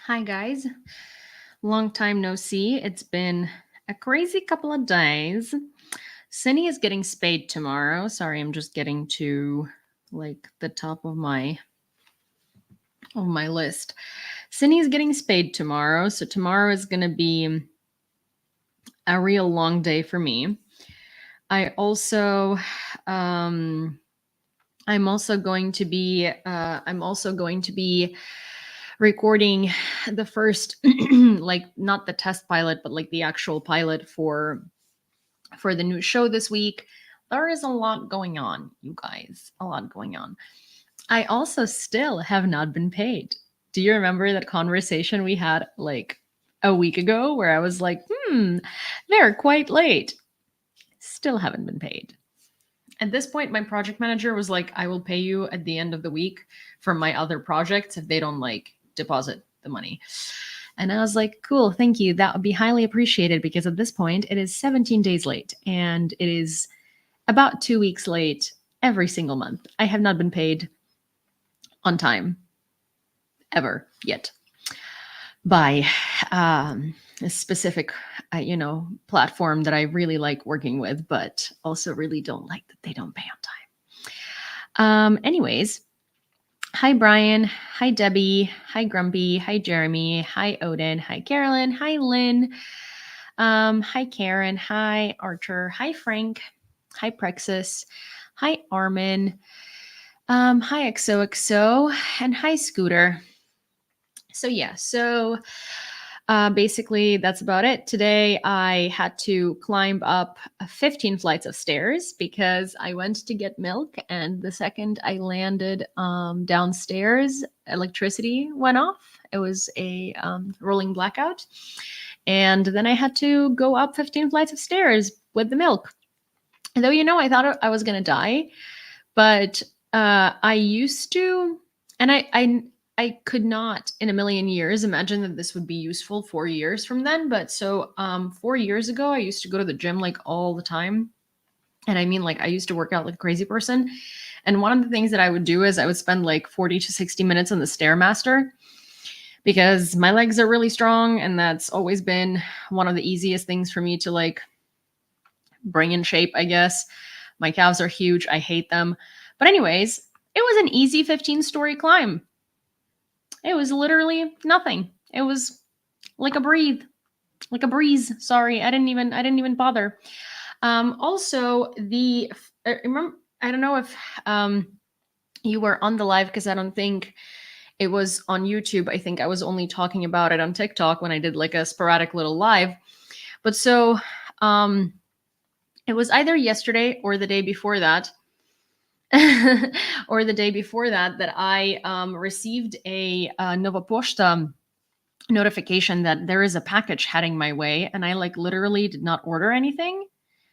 Hi, guys. Long time no see. It's been a crazy couple of days. Cindy is getting spayed tomorrow. Sorry, I'm just getting to like the top of my list. Cindy's getting spayed tomorrow, so tomorrow is going to be a real long day for me. I also I'm also going to be recording the first like not the test pilot but like the actual pilot for the new show this week. There is a lot going on, you guys. A lot going on. I also still have not been paid. Do you remember that conversation we had like a week ago where I was like, they're quite late. Still haven't been paid. At this point, my project manager was like, I will pay you at the end of the week for my other projects if they don't like deposit the money. And I was like, cool, thank you. That would be highly appreciated because at this point, it is 17 days late and it is about 2 weeks late every single month. I have not been paid on time ever yet by a specific, platform that I really like working with, but also really don't like that they don't pay on time. Anyways, hi, Brian. Hi, Debbie. Hi, Grumpy. Hi, Jeremy. Hi, Odin. Hi, Carolyn. Hi, Lynn. Hi, Karen. Hi, Archer. Hi, Frank. Hi, Prexus. Hi, Armin. Hi, XOXO. And hi, Scooter. So basically, that's about it. Today, I had to climb up 15 flights of stairs because I went to get milk. And the second I landed downstairs, electricity went off. It was a rolling blackout. And then I had to go up 15 flights of stairs with the milk. And though, I thought I was going to die. But I used to, and I could not in a million years imagine that this would be useful 4 years from then. But so 4 years ago, I used to go to the gym like all the time. And I mean, like I used to work out like a crazy person. And one of the things that I would do is I would spend like 40 to 60 minutes on the Stairmaster because my legs are really strong. And that's always been one of the easiest things for me to like bring in shape, I guess. My calves are huge. I hate them. But anyways, it was an easy 15-story climb. It was literally nothing. It was like a breeze. Sorry, I didn't even bother. Also, remember, I don't know if you were on the live because I don't think it was on YouTube. I think I was only talking about it on TikTok when I did like a sporadic little live. But so it was either yesterday or the day before that. that I received a Nova Poshta notification that there is a package heading my way, and I like literally did not order anything.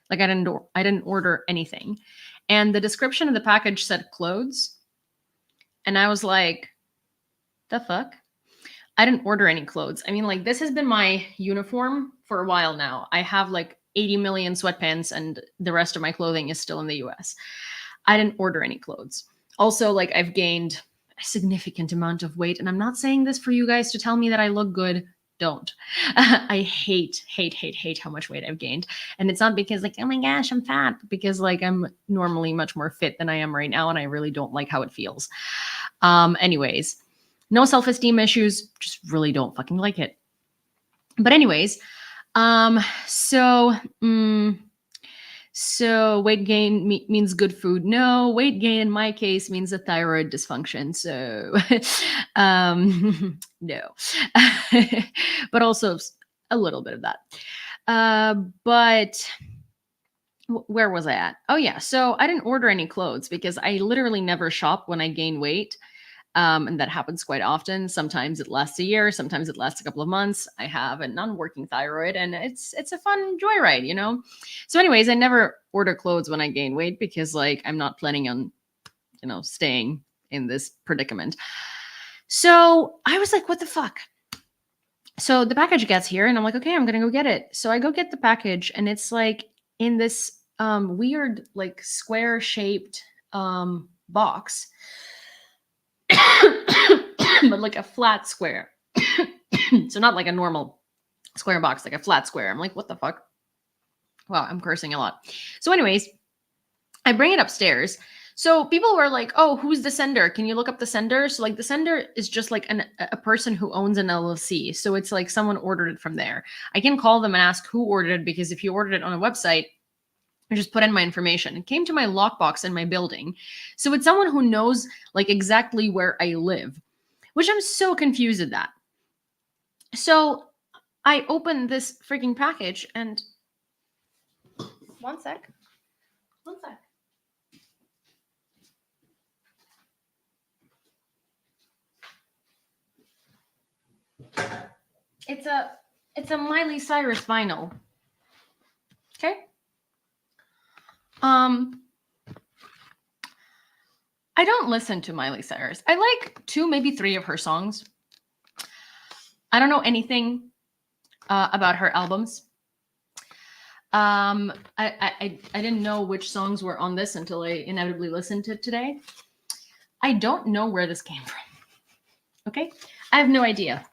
Like I didn't order anything, and the description of the package said clothes, and I was like, the fuck? I didn't order any clothes. I mean, like this has been my uniform for a while now. I have like 80 million sweatpants, and the rest of my clothing is still in the US. I didn't order any clothes. Also, like I've gained a significant amount of weight. And I'm not saying this for you guys to tell me that I look good. Don't. I hate how much weight I've gained. And it's not because like, oh my gosh, I'm fat, but because like I'm normally much more fit than I am right now. And I really don't like how it feels. Anyways, no self-esteem issues, just really don't fucking like it. But anyways, so weight gain means good food. No, weight gain in my case means a thyroid dysfunction. So no, but also a little bit of that. But where was I at? Oh yeah. So I didn't order any clothes because I literally never shop when I gain weight. And that happens quite often. Sometimes it lasts a year. Sometimes it lasts a couple of months. I have a non-working thyroid and it's a fun joyride, you know? So anyways, I never order clothes when I gain weight because like, I'm not planning on, staying in this predicament. So I was like, what the fuck? So the package gets here and I'm like, okay, I'm going to go get it. So I go get the package and it's like in this weird, like square shaped box. But like a flat square. So not like a normal square box, like a flat square. I'm like, what the fuck? Wow, I'm cursing a lot. So anyways, I bring it upstairs. So people were like, oh, who's the sender? Can you look up the sender? So like the sender is just like a person who owns an LLC. So it's like someone ordered it from there. I can call them and ask who ordered it, because if you ordered it on a website, I just put in my information. It came to my lockbox in my building. So it's someone who knows like exactly where I live, which I'm so confused at that. So I opened this freaking package and one sec. It's a Miley Cyrus vinyl. Okay. I don't listen to Miley Cyrus. I like 2, maybe 3 of her songs. I don't know anything about her albums. I didn't know which songs were on this until I inevitably listened to it today. I don't know where this came from. Okay, I have no idea.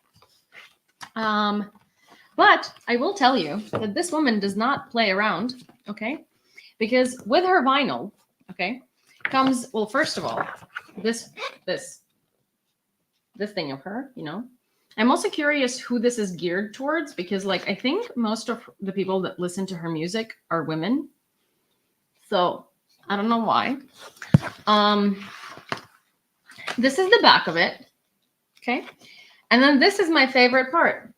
But I will tell you that this woman does not play around. Okay, because with her vinyl, okay, comes, well, first of all, this thing of her, you know. I'm also curious who this is geared towards, because like I think most of the people that listen to her music are women. So I don't know why. This is the back of it. Okay. And then this is my favorite part.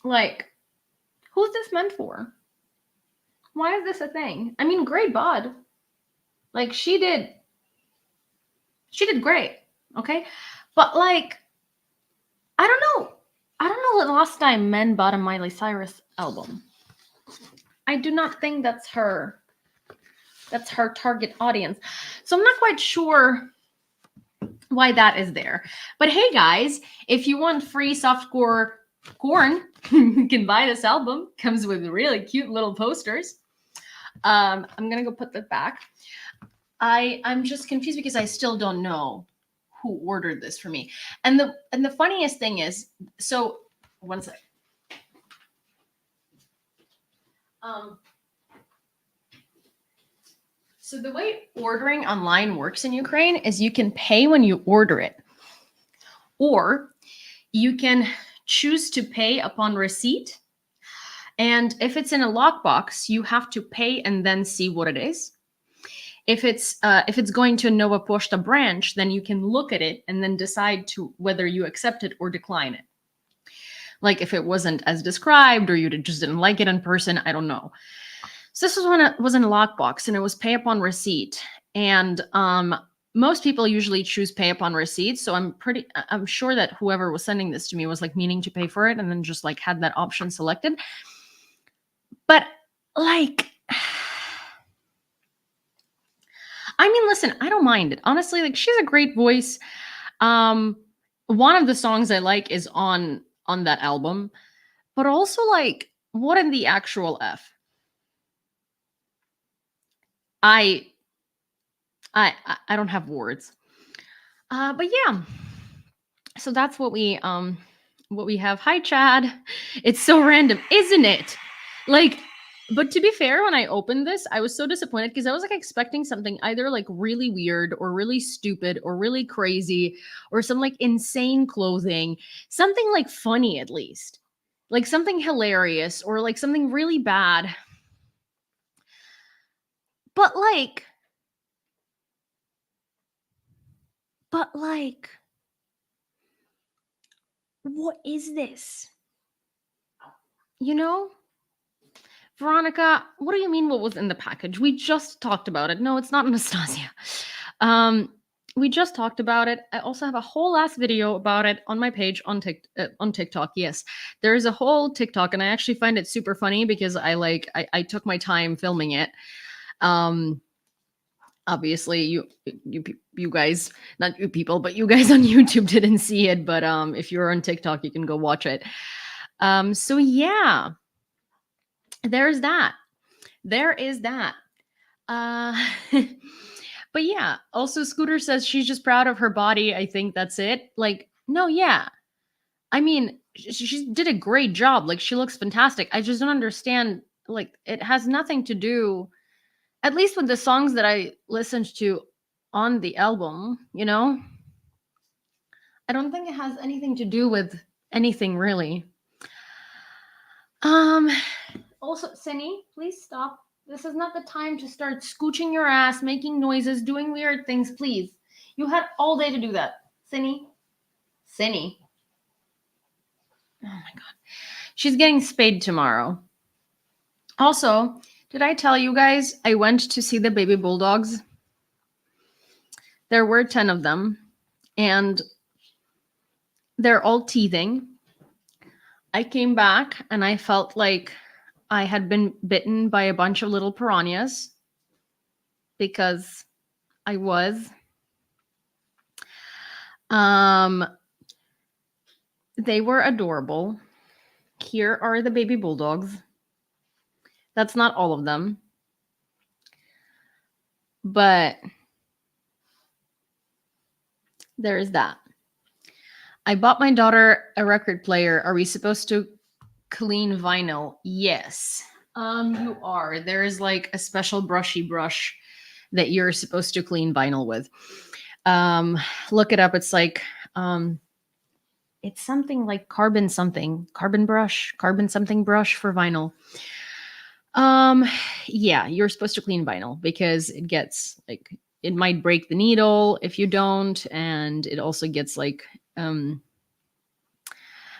Like, who's this meant for? Why is this a thing? I mean, great bud. Like she did great. Okay. But like, I don't know the last time men bought a Miley Cyrus album. I do not think that's her target audience. So I'm not quite sure why that is there. But hey guys, if you want free softcore corn, you can buy this album. Comes with really cute little posters. I'm gonna go put that back. I'm just confused because I still don't know who ordered this for me. And the funniest thing is, so one sec. So the way ordering online works in Ukraine is you can pay when you order it, or you can choose to pay upon receipt. And if it's in a lockbox, you have to pay and then see what it is. If it's going to a Nova Poshta branch, then you can look at it and then decide to whether you accept it or decline it. Like if it wasn't as described, or you just didn't like it in person, I don't know. So this was when it was in a lockbox, and it was pay upon receipt. And most people usually choose pay upon receipt. So I'm sure that whoever was sending this to me was like meaning to pay for it and then just like had that option selected. But like, I mean, listen, I don't mind it. Honestly, like she's a great voice. One of the songs I like is on that album, but also like, what in the actual F? I don't have words. But yeah. So that's what we have. Hi, Chad. It's so random, isn't it? Like, but to be fair, when I opened this, I was so disappointed because I was like expecting something either like really weird or really stupid or really crazy or some like insane clothing, something like funny at least, like something hilarious or like something really bad. But like, what is this? You know? Veronica, what do you mean what was in the package? We just talked about it. No, it's not Anastasia. We just talked about it. I also have a whole last video about it on my page on TikTok. Yes, there is a whole TikTok, and I actually find it super funny because I took my time filming it. Obviously, you guys, not you people, but you guys on YouTube didn't see it. But if you're on TikTok, you can go watch it. So yeah. There's that. There is that. But yeah, also Scooter says she's just proud of her body. I think that's it. Like, no, yeah. I mean, she did a great job. Like, she looks fantastic. I just don't understand. Like, it has nothing to do, at least with the songs that I listened to on the album, you know? I don't think it has anything to do with anything really. Um, Also, Cindy, please stop. This is not the time to start scooching your ass, making noises, doing weird things, please. You had all day to do that. Cindy? Cindy. Oh my god. She's getting spayed tomorrow. Also, did I tell you guys I went to see the baby bulldogs? There were 10 of them, and they're all teething. I came back and I felt like I had been bitten by a bunch of little piranhas because I was. They were adorable. Here are the baby bulldogs. That's not all of them, but there's that. I bought my daughter a record player. Are we supposed to clean vinyl? Yes. You are. There is like a special brushy brush that you're supposed to clean vinyl with. Look it up. It's like it's something like carbon something brush for vinyl. Yeah, you're supposed to clean vinyl because it gets like, it might break the needle if you don't, and it also gets like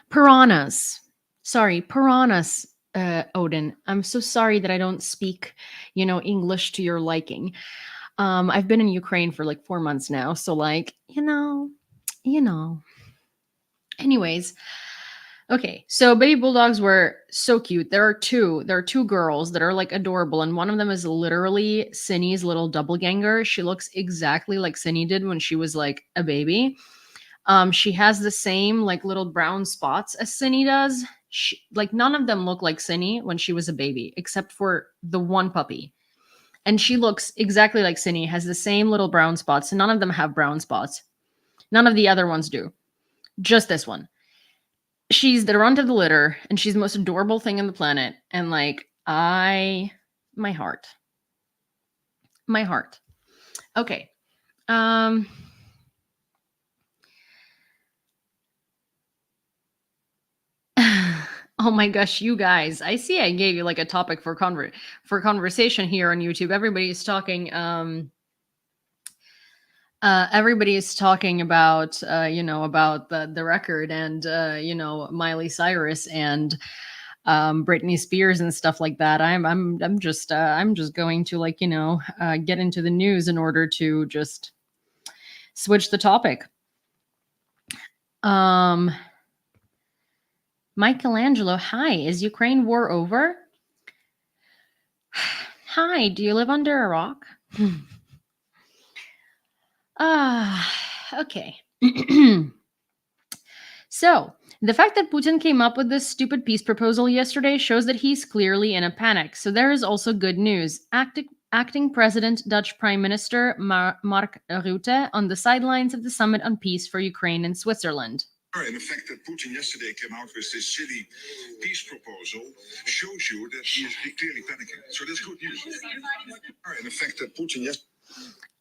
piranhas. Sorry, piranhas. Odin, I'm so sorry that I don't speak, English to your liking. I've been in Ukraine for like 4 months now, so like, Anyways, okay, so baby bulldogs were so cute. There are two girls that are like adorable, and one of them is literally Cindy's little doppelganger. She looks exactly like Cindy did when she was like a baby. She has the same like little brown spots as Cindy does. Like none of them look like Cindy when she was a baby, except for the one puppy. And she looks exactly like Cindy, has the same little brown spots. None of them have brown spots. None of the other ones do. Just this one. She's the runt of the litter, and she's the most adorable thing on the planet. And like, my heart. Okay. Oh my gosh, you guys. I see I gave you like a topic for conversation here on YouTube. Everybody's talking about about the record and Miley Cyrus and Britney Spears and stuff like that. I'm just going to like get into the news in order to just switch the topic. Michelangelo, hi, is Ukraine war over? Hi, do you live under a rock? Okay. So, the fact that Putin came up with this stupid peace proposal yesterday shows that he's clearly in a panic. So there is also good news. Acting President Dutch Prime Minister Mark Rutte on the sidelines of the summit on peace for Ukraine and Switzerland. And the fact that Putin yesterday came out with this silly peace proposal shows you that he is clearly panicking. So that's good news. And the fact that Putin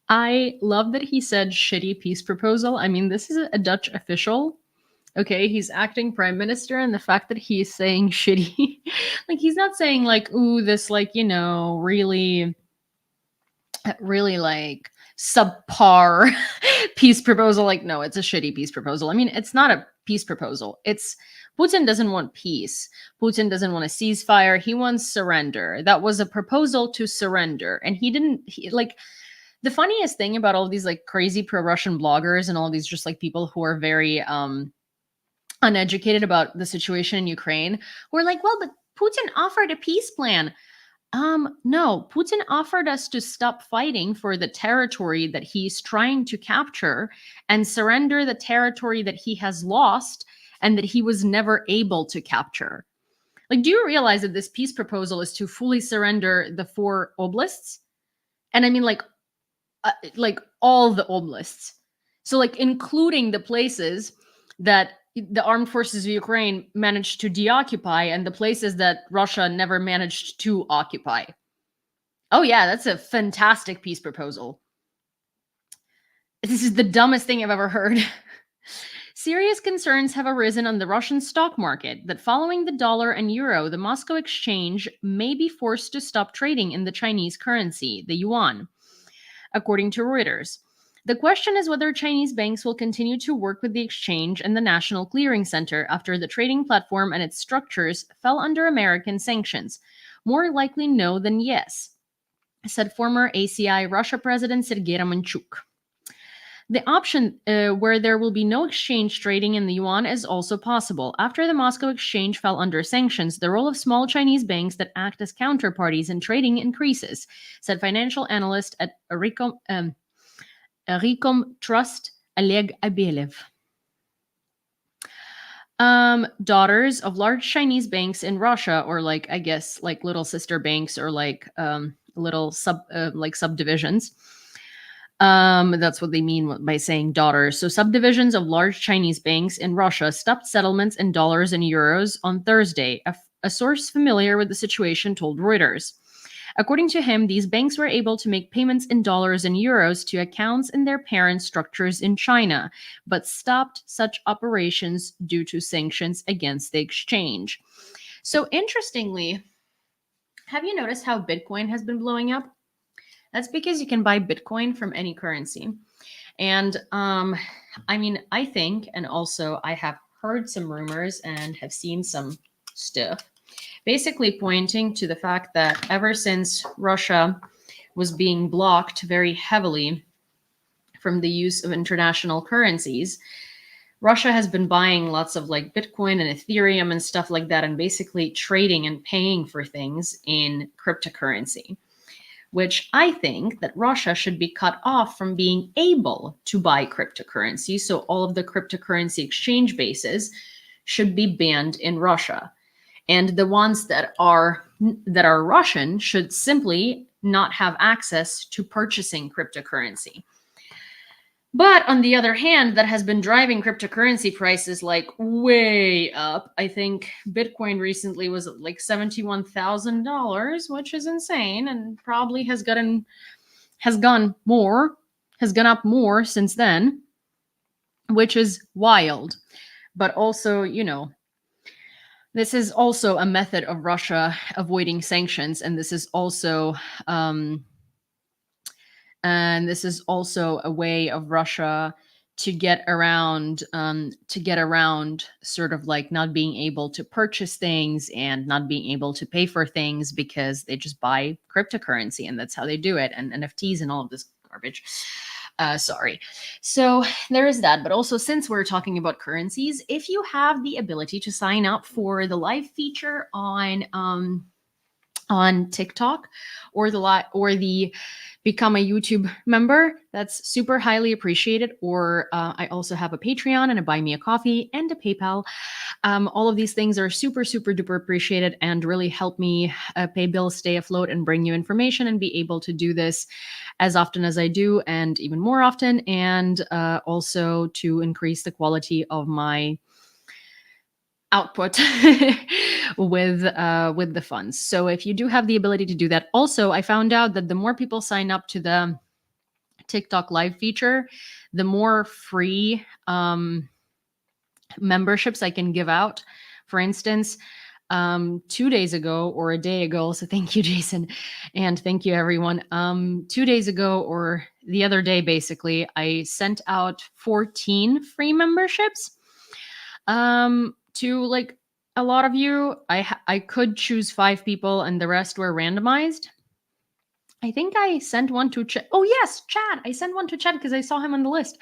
I love that he said shitty peace proposal. I mean, this is a Dutch official. Okay, he's acting prime minister, and the fact that he's saying shitty, like he's not saying like, ooh, this like, really like subpar peace proposal. Like, no, it's a shitty peace proposal. I mean, it's not a peace proposal. It's Putin doesn't want peace. Putin doesn't want a ceasefire. He wants surrender. That was a proposal to surrender. And the funniest thing about all these like crazy pro-Russian bloggers and all these just like people who are very uneducated about the situation in Ukraine, who are like, well, but Putin offered a peace plan. No, Putin offered us to stop fighting for the territory that he's trying to capture and surrender the territory that he has lost and that he was never able to capture. Like, do you realize that this peace proposal is to fully surrender the 4 oblasts? And I mean, like all the oblasts. So like including the places that the armed forces of Ukraine managed to deoccupy and the places that Russia never managed to occupy. Oh, yeah, that's a fantastic peace proposal. This is the dumbest thing I've ever heard. Serious concerns have arisen on the Russian stock market that following the dollar and euro, the Moscow exchange may be forced to stop trading in the Chinese currency, the yuan, according to Reuters. The question is whether Chinese banks will continue to work with the exchange and the National Clearing Center after the trading platform and its structures fell under American sanctions. More likely no than yes, said former ACI Russia President Sergei Romanchuk. The option where there will be no exchange trading in the yuan is also possible. After the Moscow exchange fell under sanctions, the role of small Chinese banks that act as counterparties in trading increases, said financial analyst at Ricom Trust, Oleg Abelev. Daughters of large Chinese banks in Russia, or I guess little sister banks, or little subdivisions. That's what they mean by saying daughters. So subdivisions of large Chinese banks in Russia stopped settlements in dollars and euros on Thursday, a source familiar with the situation told Reuters. According to him, these banks were able to make payments in dollars and euros to accounts in their parent structures in China, but stopped such operations due to sanctions against the exchange. So interestingly, have you noticed how Bitcoin has been blowing up? That's because you can buy Bitcoin from any currency. And I think, and also I have heard some rumors and have seen some stuff, basically pointing to the fact that ever since Russia was being blocked very heavily from the use of international currencies, Russia has been buying lots of Bitcoin and Ethereum and stuff like that, and basically trading and paying for things in cryptocurrency, which I think that Russia should be cut off from being able to buy cryptocurrency. So all of the cryptocurrency exchange bases should be banned in Russia. And the ones that are Russian should simply not have access to purchasing cryptocurrency. But on the other hand, that has been driving cryptocurrency prices way up. I think Bitcoin recently was at $71,000, which is insane, and probably has gone up more since then, which is wild. But also, this is also a method of Russia avoiding sanctions, and this is also a way of Russia to get around sort of not being able to purchase things and not being able to pay for things, because they just buy cryptocurrency, and that's how they do it, and NFTs and all of this garbage. Sorry. So there is that. But also, since we're talking about currencies, if you have the ability to sign up for the live feature on TikTok, or the become a YouTube member, that's super highly appreciated. Or I also have a Patreon and a Buy Me a Coffee and a PayPal. All of these things are super, super duper appreciated and really help me pay bills, stay afloat, and bring you information, and be able to do this as often as I do, and even more often, and also to increase the quality of my output with the funds. So if you do have the ability to do that, also I found out that the more people sign up to the TikTok live feature, the more free memberships I can give out. For instance, 2 days ago or a day ago, so thank you, Jason, and thank you, everyone. 2 days ago, or the other day, basically, I sent out 14 free memberships to a lot of you. I could choose 5 people, and the rest were randomized. I think I sent one to Chad. Oh, yes, Chad. I sent one to Chad because I saw him on the list.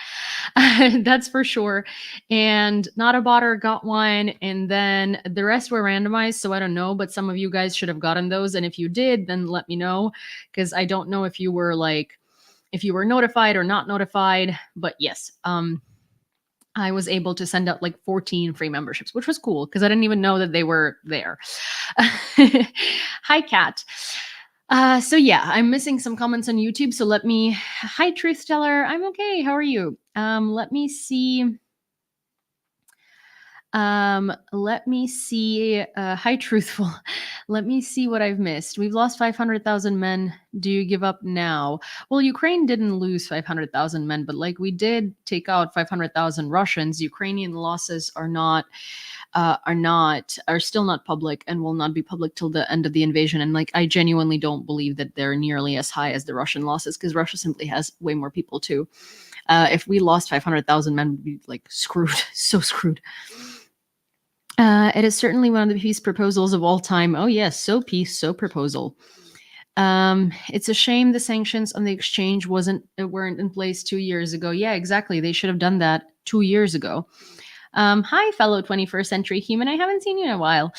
That's for sure. And Not a Botter got one. And then the rest were randomized. So I don't know, but some of you guys should have gotten those. And if you did, then let me know, because I don't know if you were notified or not notified. But yes, I was able to send out 14 free memberships, which was cool because I didn't even know that they were there. Hi, Kat. So yeah, I'm missing some comments on YouTube. So hi, Truth Teller. I'm okay. How are you? Let me see. Let me see. Hi, truthful. Let me see what I've missed. We've lost 500,000 men. Do you give up now? Well, Ukraine didn't lose 500,000 men, but like we did take out 500,000 Russians. Ukrainian losses are still not public and will not be public till the end of the invasion. And like I genuinely don't believe that they're nearly as high as the Russian losses, because Russia simply has way more people too. If we lost 500,000 men, we'd be like screwed, so screwed. It is certainly one of the peace proposals of all time. Oh yes, so peace, so proposal. It's a shame the sanctions on the exchange weren't in place 2 years ago. Yeah, exactly. They should have done that 2 years ago. Hi, fellow 21st century human. I haven't seen you in a while.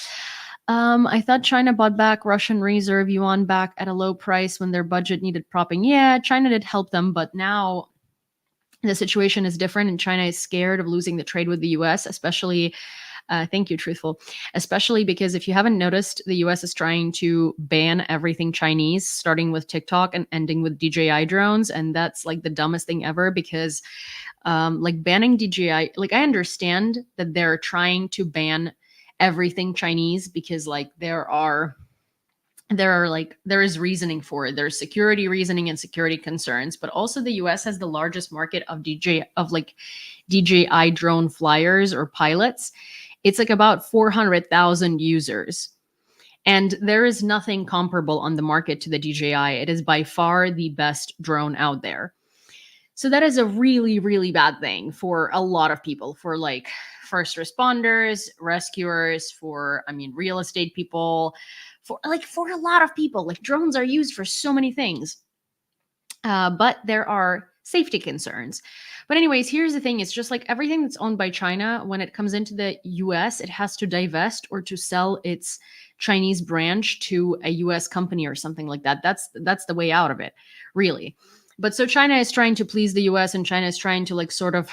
I thought China bought back Russian reserve yuan back at a low price when their budget needed propping. Yeah, China did help them, but now the situation is different, and China is scared of losing the trade with the US, especially. Thank you, truthful. Especially because if you haven't noticed, the US is trying to ban everything Chinese, starting with TikTok and ending with DJI drones. And that's like the dumbest thing ever, because like banning DJI, like I understand that they're trying to ban everything Chinese because like there is reasoning for it. There's security reasoning and security concerns, but also the US has the largest market of DJI drone flyers or pilots. It's like about 400,000 users. And there is nothing comparable on the market to the DJI. It is by far the best drone out there. So that is a really, really bad thing for a lot of people, for like first responders, rescuers, real estate people, for a lot of people. Like drones are used for so many things. But there are safety concerns. But anyways, here's the thing. It's just like everything that's owned by China, when it comes into the US, it has to divest or to sell its Chinese branch to a US company or something like that. That's the way out of it, really. But so China is trying to please the US, and China is trying to like sort of,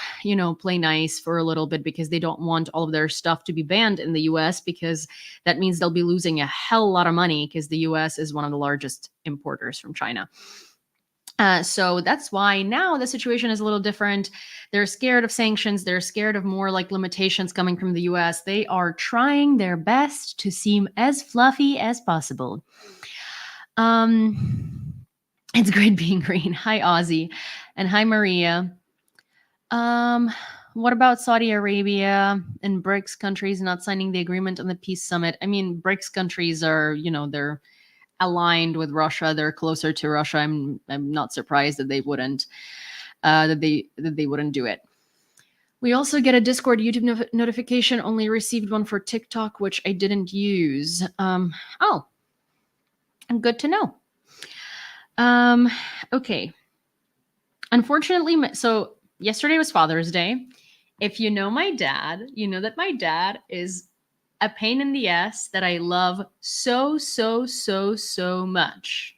play nice for a little bit, because they don't want all of their stuff to be banned in the US, because that means they'll be losing a hell lot of money, because the US is one of the largest importers from China. So that's why now the situation is a little different. They're scared of sanctions. They're scared of more like limitations coming from the US. They are trying their best to seem as fluffy as possible. It's great being green. Hi, Ozzy. And hi, Maria. What about Saudi Arabia and BRICS countries not signing the agreement on the peace summit? I mean, BRICS countries are, they're aligned with Russia. They're closer to Russia. I'm not surprised that they wouldn't wouldn't do it. We also get a Discord YouTube notification. Only received one for TikTok, which I didn't use. Oh, good to know. Okay. Unfortunately, so yesterday was Father's Day. If you know my dad, you know that my dad is a pain in the ass that I love so, so, so, so much.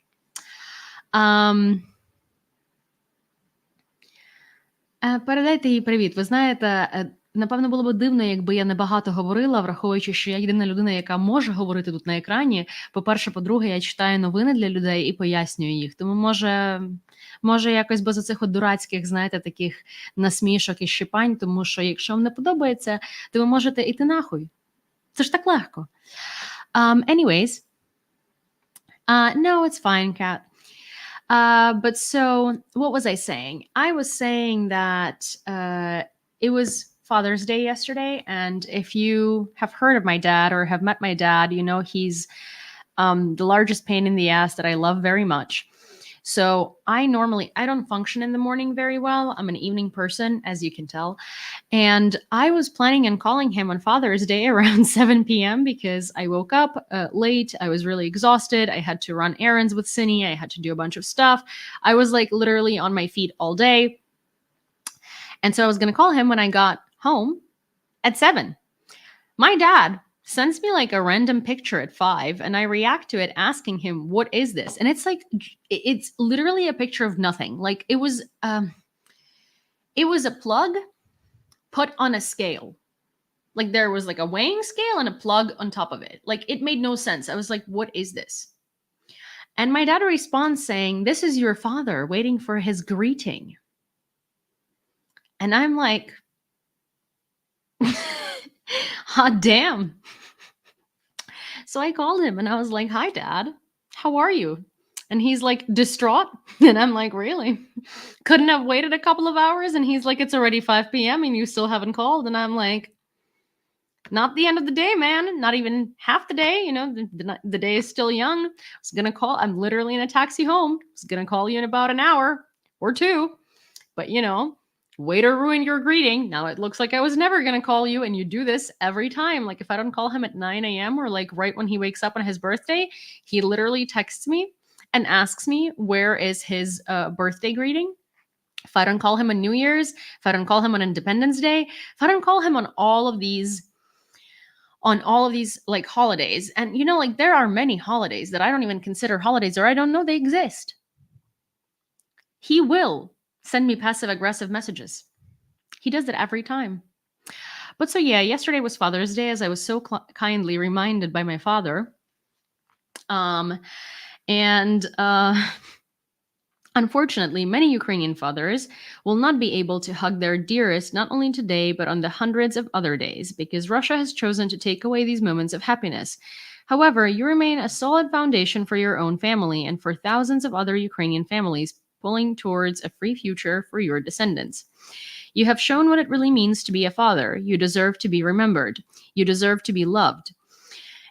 Передайте їй привіт. Ви знаєте, напевно, було б дивно, якби я небагато говорила, враховуючи, що я єдина людина, яка може говорити тут на екрані. По-перше, по-друге, я читаю новини для людей і пояснюю їх. Тому, може якось без оцих от дурацьких, знаєте, таких насмішок і щипань, тому що якщо вам не подобається, то ви можете іти нахуй. Це ж так легко. Anyways. No, it's fine, Kat. But so what was I saying? I was saying that it was Father's Day yesterday. And if you have heard of my dad or have met my dad, you know he's the largest pain in the ass that I love very much. So I don't function in the morning very well. I'm an evening person, as you can tell. And I was planning on calling him on Father's Day around 7 p.m. because I woke up late. I was really exhausted. I had to run errands with Cindy. I had to do a bunch of stuff. I was like literally on my feet all day. And so I was going to call him when I got home at 7. My dad sends me like a random picture at 5, and I react to it asking him, what is this? And it's like, it's literally a picture of nothing. Like it was a plug put on a scale. Like there was like a weighing scale and a plug on top of it. Like it made no sense. I was like, what is this? And my dad responds saying, this is your father waiting for his greeting. And I'm like, hot damn. So I called him and I was like, "Hi, Dad. How are you?" And he's like, distraught. And I'm like, "Really? Couldn't have waited a couple of hours?" And he's like, "It's already 5 p.m. and you still haven't called." And I'm like, "Not the end of the day, man. Not even half the day. You know, the day is still young. I was going to call. I'm literally in a taxi home. I was going to call you in about an hour or two. But, you know, waiter ruined your greeting. Now it looks like I was never going to call you. And you do this every time. Like if I don't call him at 9 a.m. or like right when he wakes up on his birthday, he literally texts me and asks me where is his birthday greeting. If I don't call him on New Year's, if I don't call him on Independence Day, if I don't call him on all of these like holidays. And you know, like there are many holidays that I don't even consider holidays or I don't know they exist. He will send me passive aggressive messages. He does it every time. But so yeah, yesterday was Father's Day, as I was so kindly reminded by my father. And Unfortunately, many Ukrainian fathers will not be able to hug their dearest not only today, but on the hundreds of other days, because Russia has chosen to take away these moments of happiness. However, you remain a solid foundation for your own family and for thousands of other Ukrainian families pulling towards a free future for your descendants. You have shown what it really means to be a father. You deserve to be remembered. You deserve to be loved.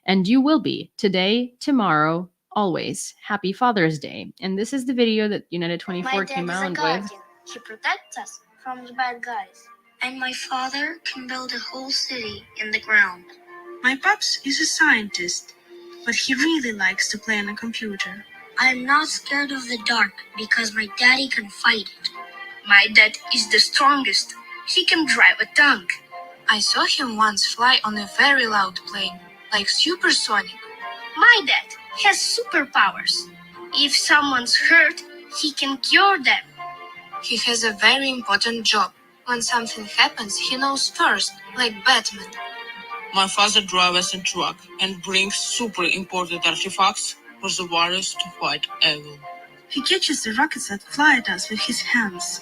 And you will be today, tomorrow, always. Happy Father's Day. And this is the video that United 24 came out with. He protects us from the bad guys. And my father can build a whole city in the ground. My pops is a scientist, but he really likes to play on a computer. I'm not scared of the dark because my daddy can fight it. My dad is the strongest. He can drive a tank. I saw him once fly on a very loud plane, like supersonic. My dad has superpowers. If someone's hurt, he can cure them. He has a very important job. When something happens, he knows first, like Batman. My father drives a truck and brings super important artifacts for the warriors to fight evil. He catches the rockets that fly at us with his hands.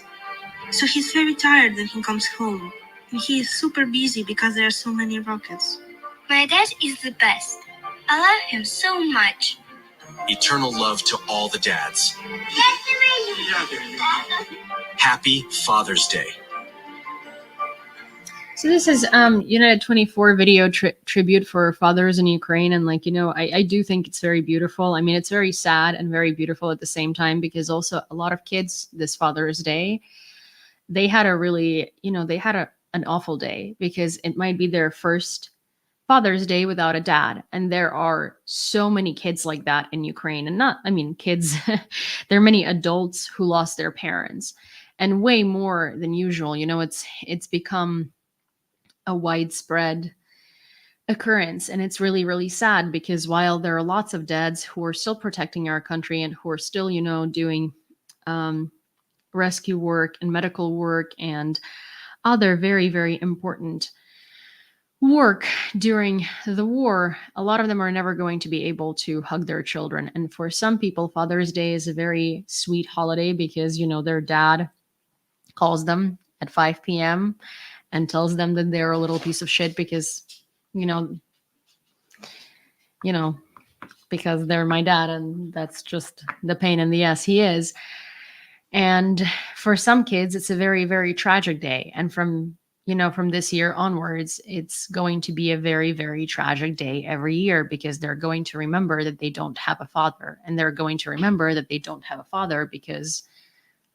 So he's very tired when he comes home. And he is super busy because there are so many rockets. My dad is the best. I love him so much. Eternal love to all the dads. Happy Father's Day. So this is United 24 video tribute for fathers in Ukraine. And like, you know, I do think it's very beautiful. I mean, it's very sad and very beautiful at the same time, because also a lot of kids this Father's Day, they had a really, you know, they had an awful day because it might be their first Father's Day without a dad. And there are so many kids like that in Ukraine. And not, I mean, kids, there are many adults who lost their parents, and way more than usual. You know, it's become a widespread occurrence. And it's really, really sad, because while there are lots of dads who are still protecting our country and who are still, you know, doing rescue work and medical work and other very, very important work during the war, a lot of them are never going to be able to hug their children. And for some people, Father's Day is a very sweet holiday because, you know, their dad calls them at 5 p.m. and tells them that they're a little piece of shit because, you know, because they're my dad, and that's just the pain in the ass he is. And for some kids, it's a very, very tragic day. And from this year onwards, it's going to be a very, very tragic day every year, because they're going to remember that they don't have a father, and they're going to remember that they don't have a father because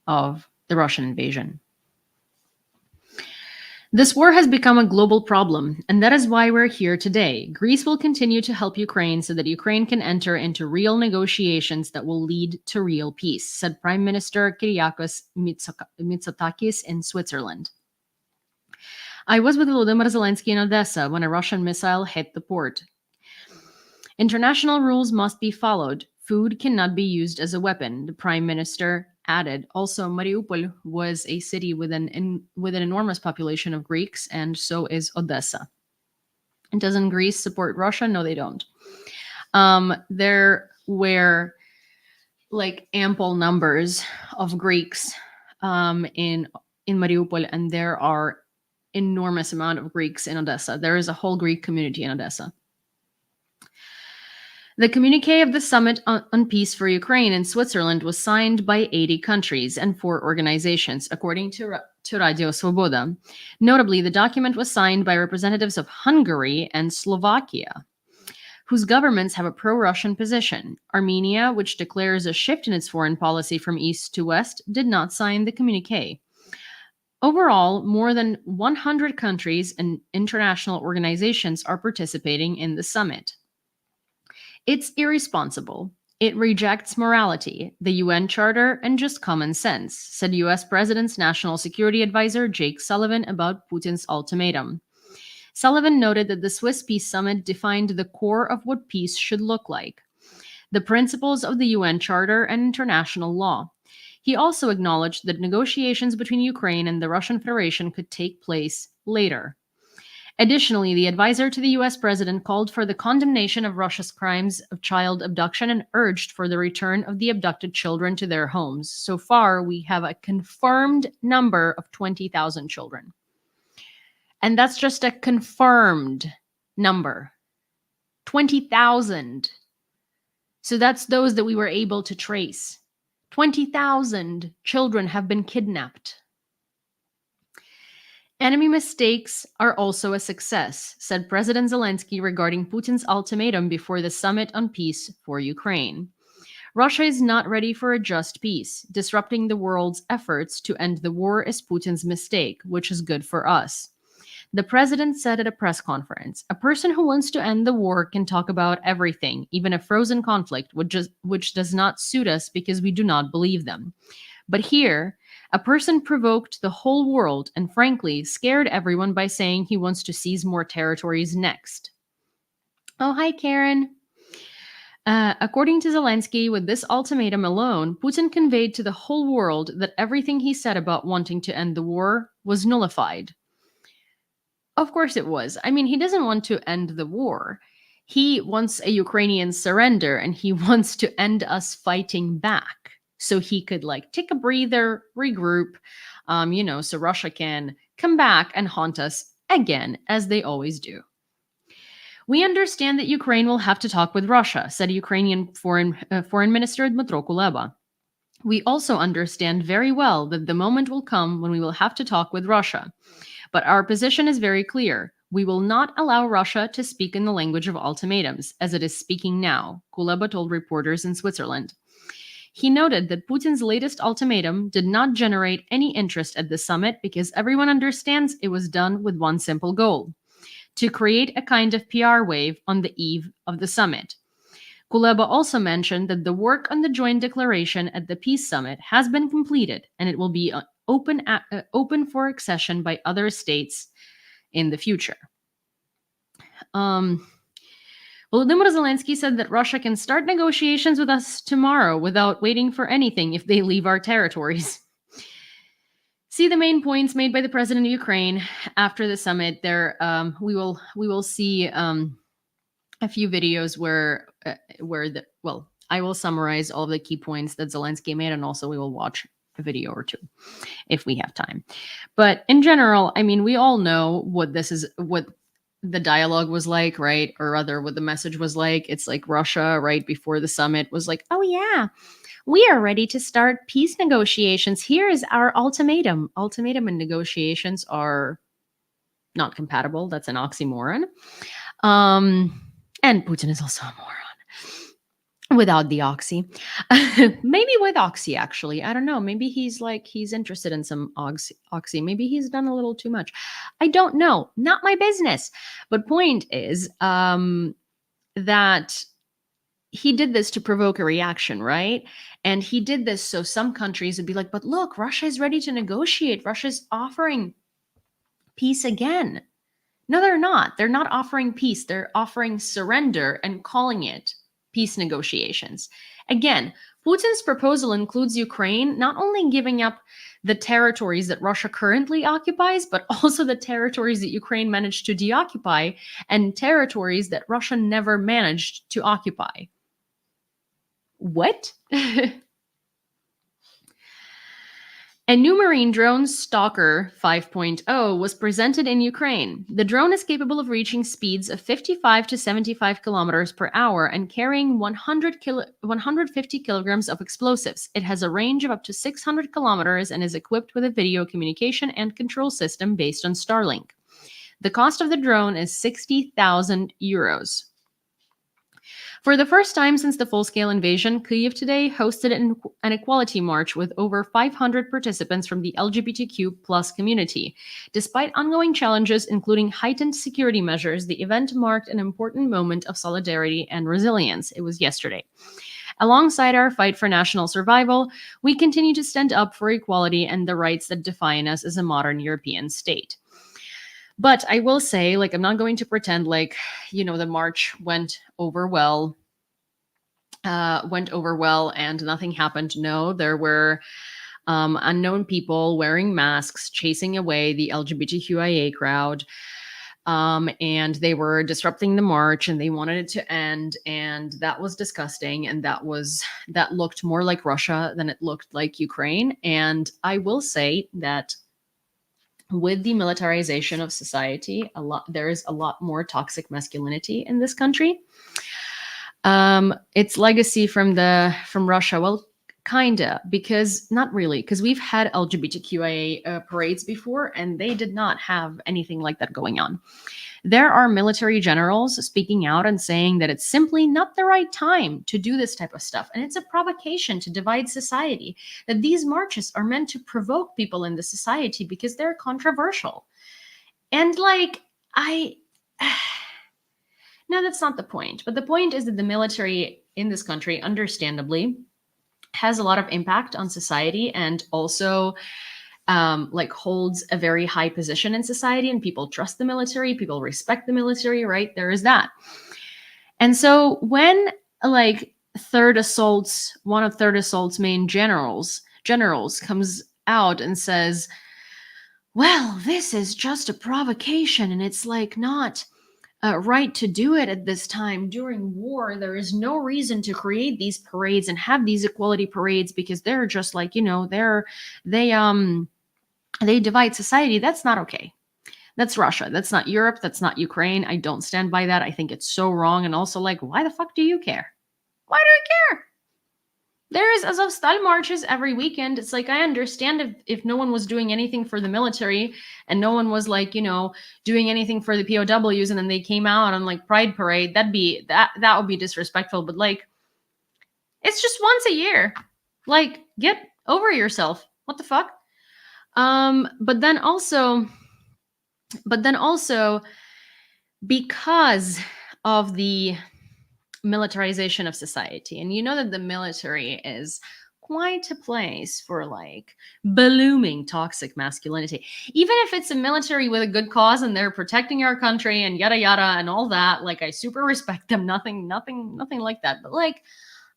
of the Russian invasion. This war has become a global problem, and that is why we're here today. Greece will continue to help Ukraine so that Ukraine can enter into real negotiations that will lead to real peace, said Prime Minister Kyriakos Mitsotakis in Switzerland. I was with Volodymyr Zelenskyy in Odessa when a Russian missile hit the port. International rules must be followed. Food cannot be used as a weapon, the Prime Minister added. Also, Mariupol was a city with an enormous population of Greeks, and so is Odessa. And doesn't Greece support Russia? No, they don't. There were like ample numbers of Greeks in Mariupol, and there are enormous amount of Greeks in Odessa. There is a whole Greek community in Odessa. The communique of the Summit on Peace for Ukraine in Switzerland was signed by 80 countries and 4 organizations, according to Radio Svoboda. Notably, the document was signed by representatives of Hungary and Slovakia, whose governments have a pro-Russian position. Armenia, which declares a shift in its foreign policy from east to west, did not sign the communique. Overall, more than 100 countries and international organizations are participating in the summit. It's irresponsible. It rejects morality, the UN Charter, and just common sense, said US President's National Security Advisor Jake Sullivan about Putin's ultimatum. Sullivan noted that the Swiss Peace Summit defined the core of what peace should look like, the principles of the UN Charter and international law. He also acknowledged that negotiations between Ukraine and the Russian Federation could take place later. Additionally, the advisor to the US president called for the condemnation of Russia's crimes of child abduction and urged for the return of the abducted children to their homes. So far, we have a confirmed number of 20,000 children. And that's just a confirmed number. 20,000. So that's those that we were able to trace. 20,000 children have been kidnapped. Enemy mistakes are also a success, said President Zelenskyy regarding Putin's ultimatum before the Summit on Peace for Ukraine. Russia is not ready for a just peace. Disrupting the world's efforts to end the war is Putin's mistake, which is good for us. The president said at a press conference, "A person who wants to end the war can talk about everything, even a frozen conflict, which does not suit us because we do not believe them. But here, a person provoked the whole world and frankly scared everyone by saying he wants to seize more territories next." Oh, hi, Karen. According to Zelenskyy, with this ultimatum alone, Putin conveyed to the whole world that everything he said about wanting to end the war was nullified. Of course it was. I mean, he doesn't want to end the war. He wants a Ukrainian surrender and he wants to end us fighting back. So he could take a breather, regroup, so Russia can come back and haunt us again, as they always do. We understand that Ukraine will have to talk with Russia, said Ukrainian Foreign Minister Dmytro Kuleba. We also understand very well that the moment will come when we will have to talk with Russia. But our position is very clear. We will not allow Russia to speak in the language of ultimatums, as it is speaking now, Kuleba told reporters in Switzerland. He noted that Putin's latest ultimatum did not generate any interest at the summit because everyone understands it was done with one simple goal: to create a kind of PR wave on the eve of the summit. Kuleba also mentioned that the work on the joint declaration at the Peace Summit has been completed and it will be open for accession by other states in the future. Volodymyr Zelenskyy said that Russia can start negotiations with us tomorrow without waiting for anything if they leave our territories. See the main points made by the president of Ukraine after the summit. There, we will see a few videos where I will summarize all of the key points that Zelenskyy made, and also we will watch a video or two if we have time. But in general, I mean, we all know what the dialogue was like, right? Or rather, what the message was like. It's like Russia, right before the summit, was like, "Oh yeah, we are ready to start peace negotiations. Here is our ultimatum." Ultimatum and negotiations are not compatible. That's an oxymoron. And Putin is also a moron. Without the oxy. Maybe with oxy, actually. I don't know. Maybe he's interested in some oxy. Maybe he's done a little too much. I don't know. Not my business. But point is that he did this to provoke a reaction, right? And he did this so some countries would be like, "But look, Russia is ready to negotiate. Russia's offering peace again." No, they're not. They're not offering peace. They're offering surrender and calling it peace negotiations. Again, Putin's proposal includes Ukraine not only giving up the territories that Russia currently occupies, but also the territories that Ukraine managed to deoccupy and territories that Russia never managed to occupy. What? A new marine drone, Stalker 5.0, was presented in Ukraine. The drone is capable of reaching speeds of 55 to 75 kilometers per hour and carrying 150 kilograms of explosives. It has a range of up to 600 kilometers and is equipped with a video communication and control system based on Starlink. The cost of the drone is 60,000 euros. For the first time since the full-scale invasion, Kyiv today hosted an equality march with over 500 participants from the LGBTQ+ community. Despite ongoing challenges, including heightened security measures, the event marked an important moment of solidarity and resilience. It was yesterday. Alongside our fight for national survival, we continue to stand up for equality and the rights that define us as a modern European state. But I will say, I'm not going to pretend the march went over well and nothing happened. No, there were unknown people wearing masks, chasing away the LGBTQIA crowd. And they were disrupting the march and they wanted it to end. And that was disgusting. And that looked more like Russia than it looked like Ukraine. And I will say that with the militarization of society, there is a lot more toxic masculinity in this country. Its legacy from Russia, well, kinda, because not really, because we've had LGBTQIA parades before, and they did not have anything like that going on. There are military generals speaking out and saying that it's simply not the right time to do this type of stuff. And it's a provocation to divide society, that these marches are meant to provoke people in the society because they're controversial. And no, that's not the point. But the point is that the military in this country, understandably, has a lot of impact on society and also holds a very high position in society, and people trust the military, people respect the military, right? There is that. And so when one of Third Assault's main generals comes out and says, well, this is just a provocation and it's not right to do it at this time during war. There is no reason to create these parades and have these equality parades because they're just they divide society. That's not okay. That's Russia. That's not Europe. That's not Ukraine. I don't stand by that. I think it's so wrong. And also, why the fuck do you care? Why do I care? There is Azovstal marches every weekend. It's I understand if no one was doing anything for the military and no one was doing anything for the POWs and then they came out on Pride Parade, that would be disrespectful. But it's just once a year. Get over yourself. What the fuck? But then also because of the militarization of society, and you know that the military is quite a place for ballooning toxic masculinity, even if it's a military with a good cause and they're protecting our country and yada yada and all that. I super respect them, nothing like that. But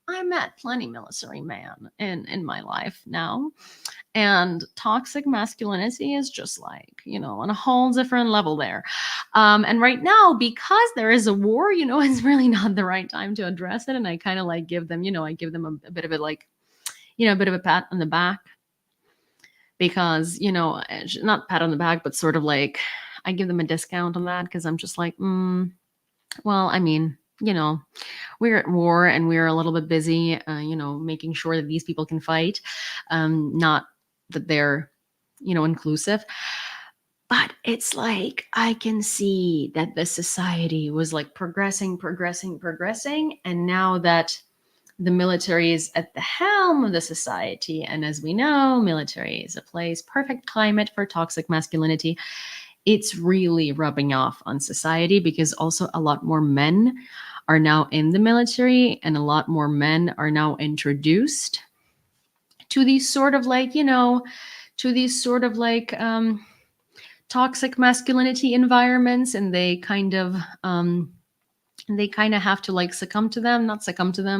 I met plenty military man in my life now, and toxic masculinity is just on a whole different level there. And right now, because there is a war, it's really not the right time to address it. And I kind of give them, I give them a bit of a a bit of a pat on the back, because not pat on the back, but sort of I give them a discount on that because I'm just well, I mean, we're at war and we're a little bit busy, making sure that these people can fight, not that they're, inclusive. But it's I can see that the society was progressing. And now that the military is at the helm of the society, and as we know, military is a perfect climate for toxic masculinity, it's really rubbing off on society, because also a lot more men are now in the military and a lot more men are now introduced to these sort of toxic masculinity environments, and they kind of have to not succumb to them,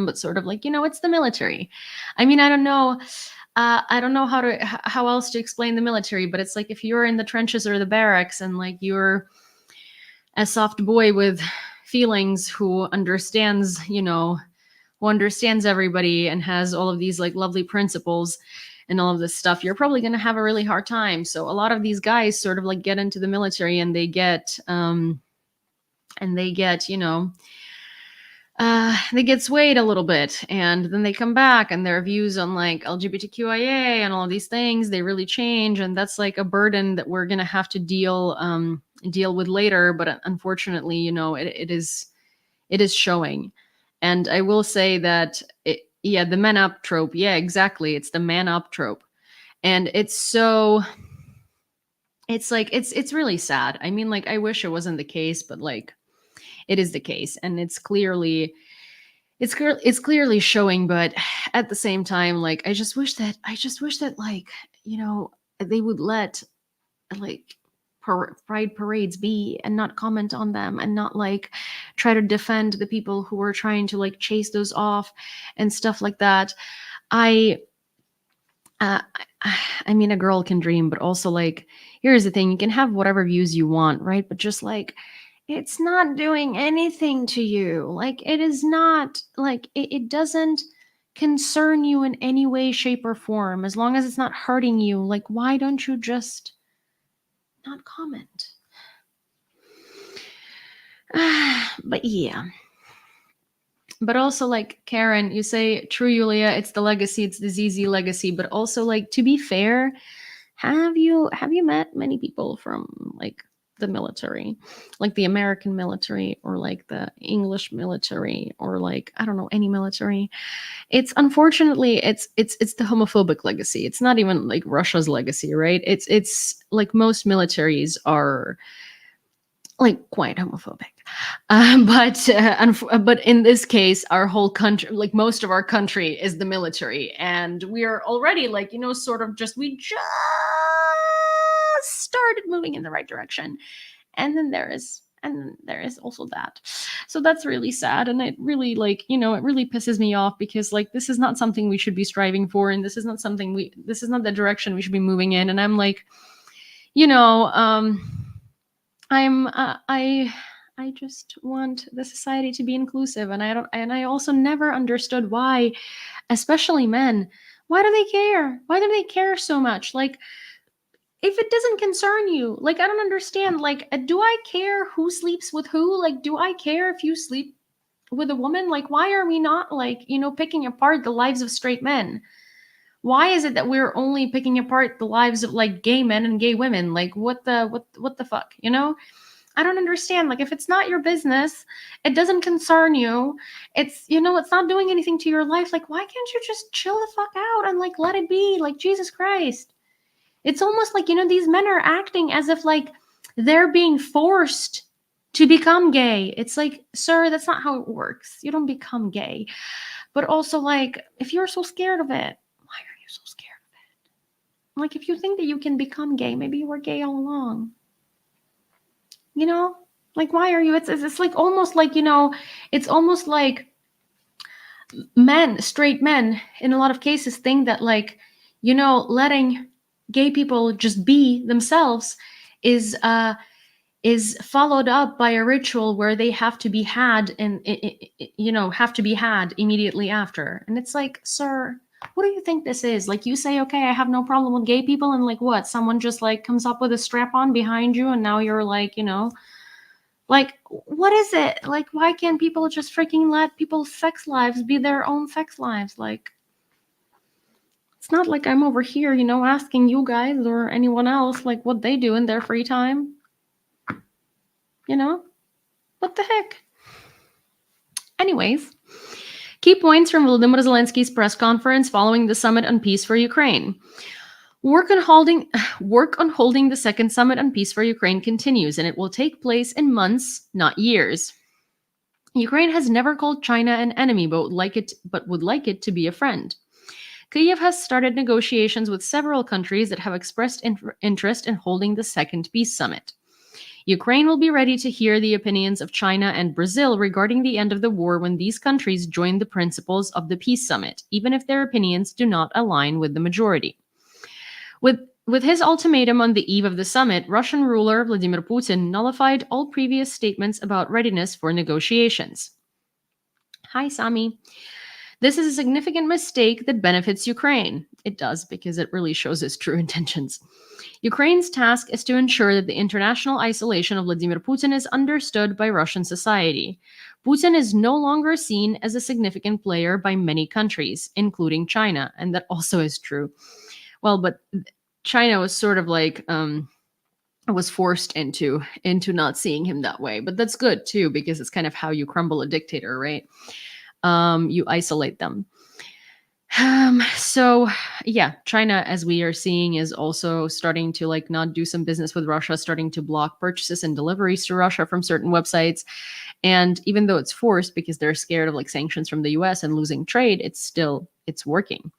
but sort of it's the military. I mean, I don't know how else to explain the military, but it's if you're in the trenches or the barracks and you're a soft boy with feelings who understands everybody and has all of these lovely principles, and all of this stuff, you're probably going to have a really hard time. So a lot of these guys sort of like get into the military and they get they get swayed a little bit, and then they come back and their views on like LGBTQIA and all of these things, they really change. And that's like a burden that we're going to have to deal with later. But unfortunately, it is showing. And I will say that the man up trope. Yeah, exactly. It's the man up trope. And it's like, it's really sad. I mean, like, I wish it wasn't the case, but like, it is the case, and it's clearly showing. But at the same time, like, I just wish that like, they would let like pride parades be and not comment on them, and not like try to defend the people who are trying to like chase those off and stuff like that. I mean, a girl can dream, but also like, here's the thing: you can have whatever views you want, right? But just like, it's not doing anything to you. Like, it is not like, it doesn't concern you in any way, shape, or form. As long as it's not hurting you, like, why don't you just not comment? But yeah. But also, like, Karen, you say, true, Yulia, it's the legacy, it's the ZZ legacy. But also, like, to be fair, have you met many people from like the military, like the American military, or like the English military, or like, I don't know, any military? It's unfortunately, it's the homophobic legacy. It's not even like Russia's legacy, right? It's like most militaries are like quite homophobic. But in this case, our whole country, like most of our country, is the military, and we are already like, sort of we just started moving in the right direction. And then there is also that. So that's really sad, and it really like, it really pisses me off, because like, this is not something we should be striving for, and this is not the direction we should be moving in. And I'm like, I just want the society to be inclusive, and I also never understood why, especially men, why do they care? Why do they care so much? Like, if it doesn't concern you, like, I don't understand. Like, do I care who sleeps with who? Like, do I care if you sleep with a woman? Like, why are we not like, picking apart the lives of straight men? Why is it that we're only picking apart the lives of like gay men and gay women? Like, what the fuck, I don't understand. Like, if it's not your business, it doesn't concern you, it's, it's not doing anything to your life, like, why can't you just chill the fuck out and like let it be? Like, Jesus Christ. It's almost like, these men are acting as if like they're being forced to become gay. It's like, sir, that's not how it works. You don't become gay. But also, like, if you're so scared of it, why are you so scared of it? Like, if you think that you can become gay, maybe you were gay all along. Like, why are you? It's like almost like, it's almost like straight men, in a lot of cases, think that like, letting gay people just be themselves is followed up by a ritual where they have to be had, and have to be had immediately after. And it's like, sir, what do you think this is? Like, you say, okay, I have no problem with gay people, and like, what? Someone just like comes up with a strap-on behind you, and now you're like, like, what is it? Like, why can't people just freaking let people's sex lives be their own sex lives? Like, it's not like I'm over here, asking you guys or anyone else like what they do in their free time. What the heck? Anyways, key points from Volodymyr Zelensky's press conference following the summit on peace for Ukraine. Work on holding the second summit on peace for Ukraine continues, and it will take place in months, not years. Ukraine has never called China an enemy, but would like it to be a friend. Kyiv has started negotiations with several countries that have expressed interest in holding the second peace summit. Ukraine will be ready to hear the opinions of China and Brazil regarding the end of the war when these countries join the principles of the peace summit, even if their opinions do not align with the majority. With his ultimatum on the eve of the summit, Russian ruler Vladimir Putin nullified all previous statements about readiness for negotiations. Hi, Sami. This is a significant mistake that benefits Ukraine. It does, because it really shows its true intentions. Ukraine's task is to ensure that the international isolation of Vladimir Putin is understood by Russian society. Putin is no longer seen as a significant player by many countries, including China, and that also is true. Well, but China was sort of like was forced into not seeing him that way, but that's good too, because it's kind of how you crumble a dictator, right? You isolate them. So yeah, China, as we are seeing, is also starting to like not do some business with Russia, starting to block purchases and deliveries to Russia from certain websites. And even though it's forced because they're scared of like sanctions from the US and losing trade, it's working.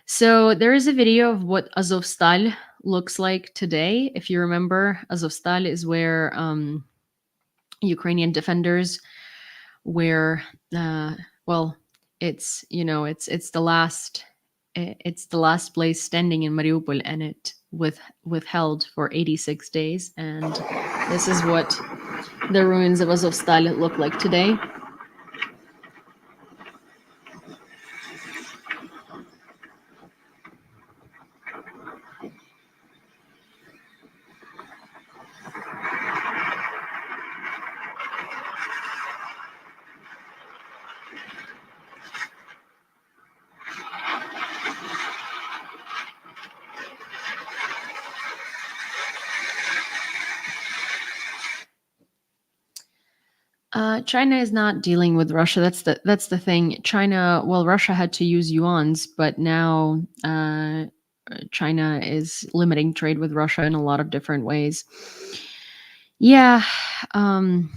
So there is a video of what Azovstal looks like today. If you remember, Azovstal is where Ukrainian defenders where well, it's the last place standing in Mariupol, and it withheld for 86 days. And this is what the ruins of Azovstal look like today. China is not dealing with Russia. That's the thing. Russia had to use yuans, but now China is limiting trade with Russia in a lot of different ways. Yeah. Oh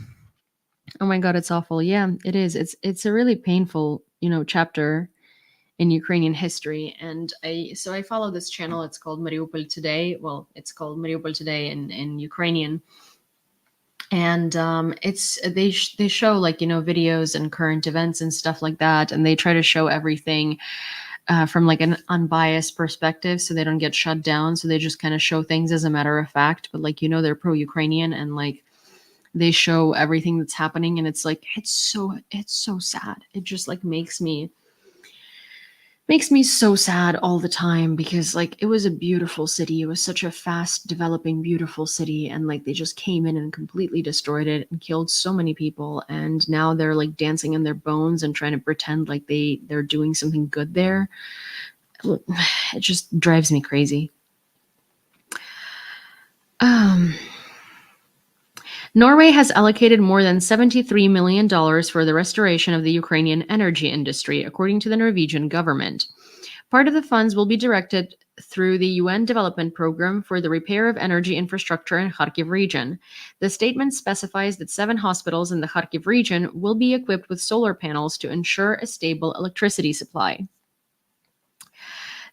my God, it's awful. Yeah, it is. It's a really painful, chapter in Ukrainian history. And I follow this channel. It's called Mariupol Today. Well, it's called Mariupol Today in Ukrainian. And they show like videos and current events and stuff like that, and they try to show everything from like an unbiased perspective, so they don't get shut down. So they just kind of show things as a matter of fact, but like they're pro-Ukrainian, and like they show everything that's happening, and it's like it's so sad. It just like makes me so sad all the time, because like it was a beautiful city. It was such a fast developing, beautiful city, and like they just came in and completely destroyed it and killed so many people. And now they're like dancing in their bones and trying to pretend like they're doing something good there. It just drives me crazy. Norway has allocated more than $73 million for the restoration of the Ukrainian energy industry, according to the Norwegian government. Part of the funds will be directed through the UN Development Program for the repair of energy infrastructure in Kharkiv region. The statement specifies that 7 hospitals in the Kharkiv region will be equipped with solar panels to ensure a stable electricity supply.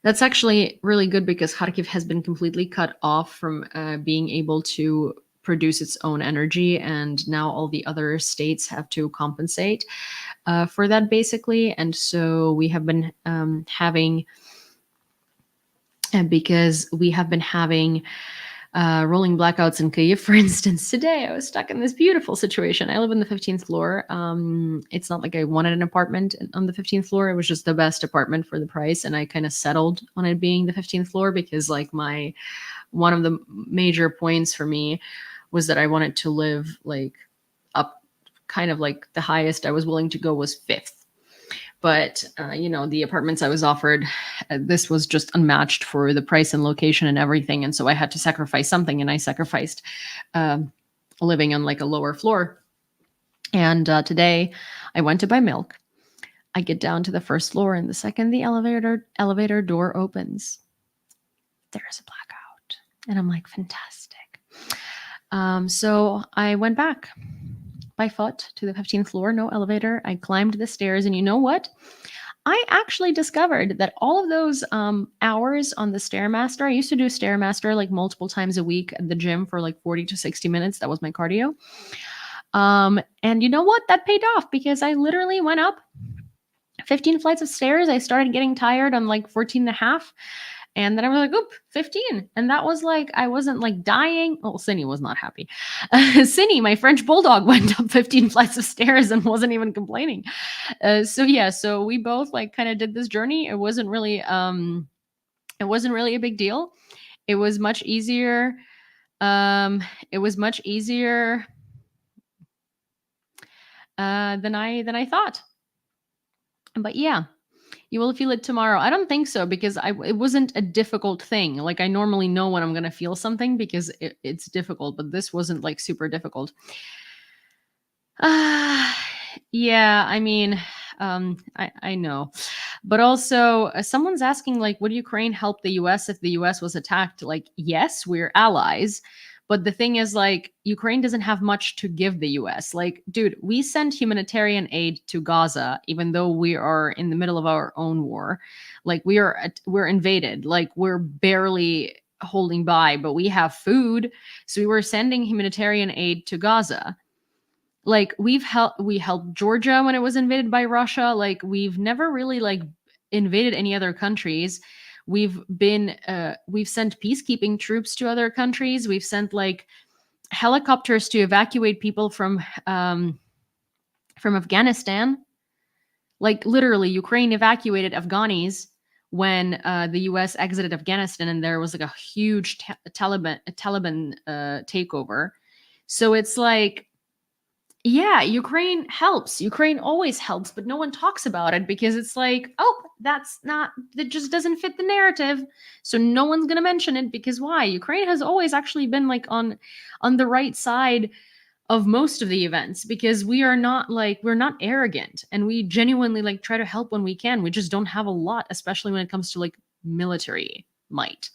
That's actually really good, because Kharkiv has been completely cut off from being able to produce its own energy, and now all the other states have to compensate for that, basically. And so we have been having rolling blackouts in Kyiv. For instance, today I was stuck in this beautiful situation. I live on the 15th floor. It's not like I wanted an apartment on the 15th floor. It was just the best apartment for the price, and I kind of settled on it being the 15th floor, because like one of the major points for me was that I wanted to live like up, kind of like the highest I was willing to go was 5th. But, the apartments I was offered, this was just unmatched for the price and location and everything. And so I had to sacrifice something, and I sacrificed living on like a lower floor. And today I went to buy milk. I get down to the 1st floor, and the second the elevator door opens, there's a blackout. And I'm like, fantastic. So I went back by foot to the 15th floor, no elevator. I climbed the stairs, and you know what? I actually discovered that all of those hours on the Stairmaster, I used to do Stairmaster like multiple times a week at the gym for like 40 to 60 minutes. That was my cardio. And you know what? That paid off, because I literally went up 15 flights of stairs. I started getting tired on like 14 and a half. And then I was like, oop, 15. And that was like, I wasn't like dying. Well, Cindy was not happy. Cindy, my French bulldog, went up 15 flights of stairs and wasn't even complaining. So we both like kind of did this journey. It wasn't really a big deal. It was much easier. It was much easier than I thought. But yeah. You will feel it tomorrow. I don't think so because it wasn't a difficult thing. Like I normally know when I'm going to feel something because it's difficult, but this wasn't like super difficult. Yeah, I mean, I know. But also someone's asking like, would Ukraine help the US if the US was attacked? Like, yes, we're allies. But the thing is, like, Ukraine doesn't have much to give the US. Like, dude, we sent humanitarian aid to Gaza, even though we are in the middle of our own war. Like, we're invaded. Like, we're barely holding by, but we have food. So we were sending humanitarian aid to Gaza. Like, we helped Georgia when it was invaded by Russia. Like, we've never really like invaded any other countries. We've sent peacekeeping troops to other countries. We've sent like helicopters to evacuate people from Afghanistan. Like literally, Ukraine evacuated Afghanis when the U.S. exited Afghanistan, and there was like a huge Taliban takeover. So it's like, yeah, Ukraine helps. Ukraine always helps, but no one talks about it because it's like, oh, that just doesn't fit the narrative. So no one's going to mention it because why? Ukraine has always actually been like on the right side of most of the events because we're not arrogant and we genuinely like try to help when we can. We just don't have a lot, especially when it comes to like military might.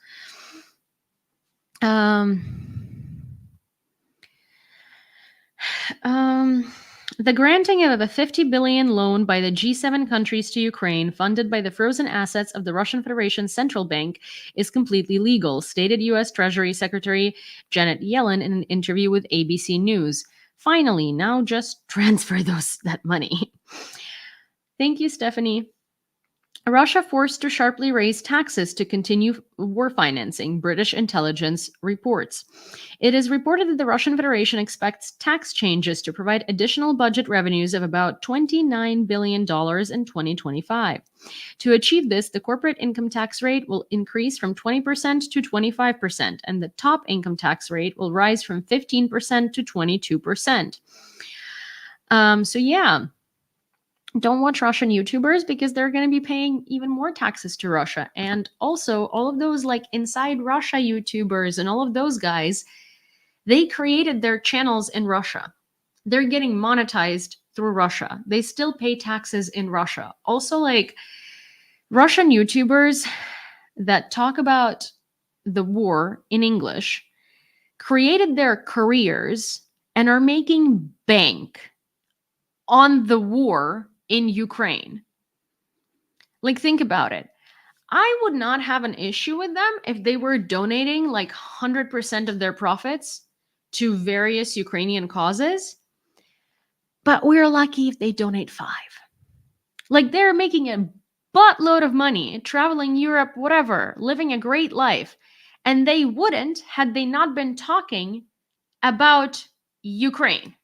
The granting of a 50 billion loan by the G7 countries to Ukraine, funded by the frozen assets of the Russian Federation Central Bank, is completely legal, stated U.S. Treasury Secretary Janet Yellen in an interview with ABC News. Finally, now just transfer that money. Thank you, Stephanie. Russia forced to sharply raise taxes to continue war financing, British intelligence reports. It is reported that the Russian Federation expects tax changes to provide additional budget revenues of about $29 billion in 2025. To achieve this, the corporate income tax rate will increase from 20% to 25%, and the top income tax rate will rise from 15% to 22%. So yeah. Don't watch Russian YouTubers because they're going to be paying even more taxes to Russia. And also all of those like inside Russia YouTubers and all of those guys, they created their channels in Russia. They're getting monetized through Russia. They still pay taxes in Russia. Also like Russian YouTubers that talk about the war in English created their careers and are making bank on the war in Ukraine. Like, think about it. I would not have an issue with them if they were donating like 100% of their profits to various Ukrainian causes. But we're lucky if they donate 5. Like, they're making a buttload of money, traveling Europe, whatever, living a great life. And they wouldn't had they not been talking about Ukraine.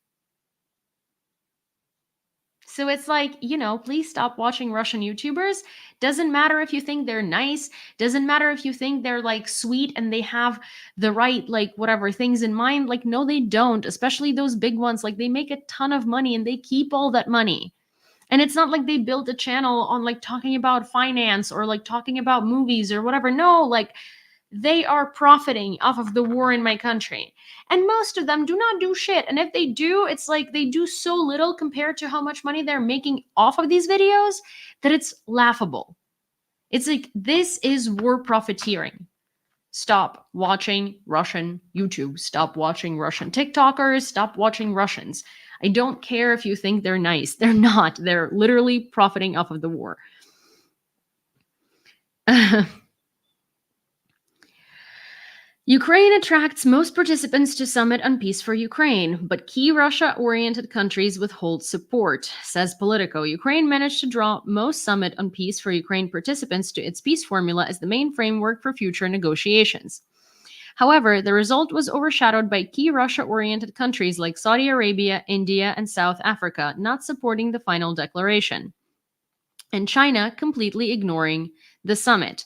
So it's like, please stop watching Russian YouTubers. Doesn't matter if you think they're nice. Doesn't matter if you think they're like sweet and they have the right, like whatever things in mind. Like, no, they don't, especially those big ones. Like, they make a ton of money and they keep all that money. And it's not like they built a channel on like talking about finance or like talking about movies or whatever. No, like they are profiting off of the war in my country. And most of them do not do shit. And if they do, it's like they do so little compared to how much money they're making off of these videos that it's laughable. It's like, this is war profiteering. Stop watching Russian YouTube. Stop watching Russian TikTokers. Stop watching Russians. I don't care if you think they're nice. They're not. They're literally profiting off of the war. Ukraine attracts most participants to Summit on Peace for Ukraine, but key Russia-oriented countries withhold support, says Politico. Ukraine managed to draw most Summit on Peace for Ukraine participants to its peace formula as the main framework for future negotiations. However, the result was overshadowed by key Russia-oriented countries like Saudi Arabia, India, and South Africa not supporting the final declaration, and China completely ignoring the summit.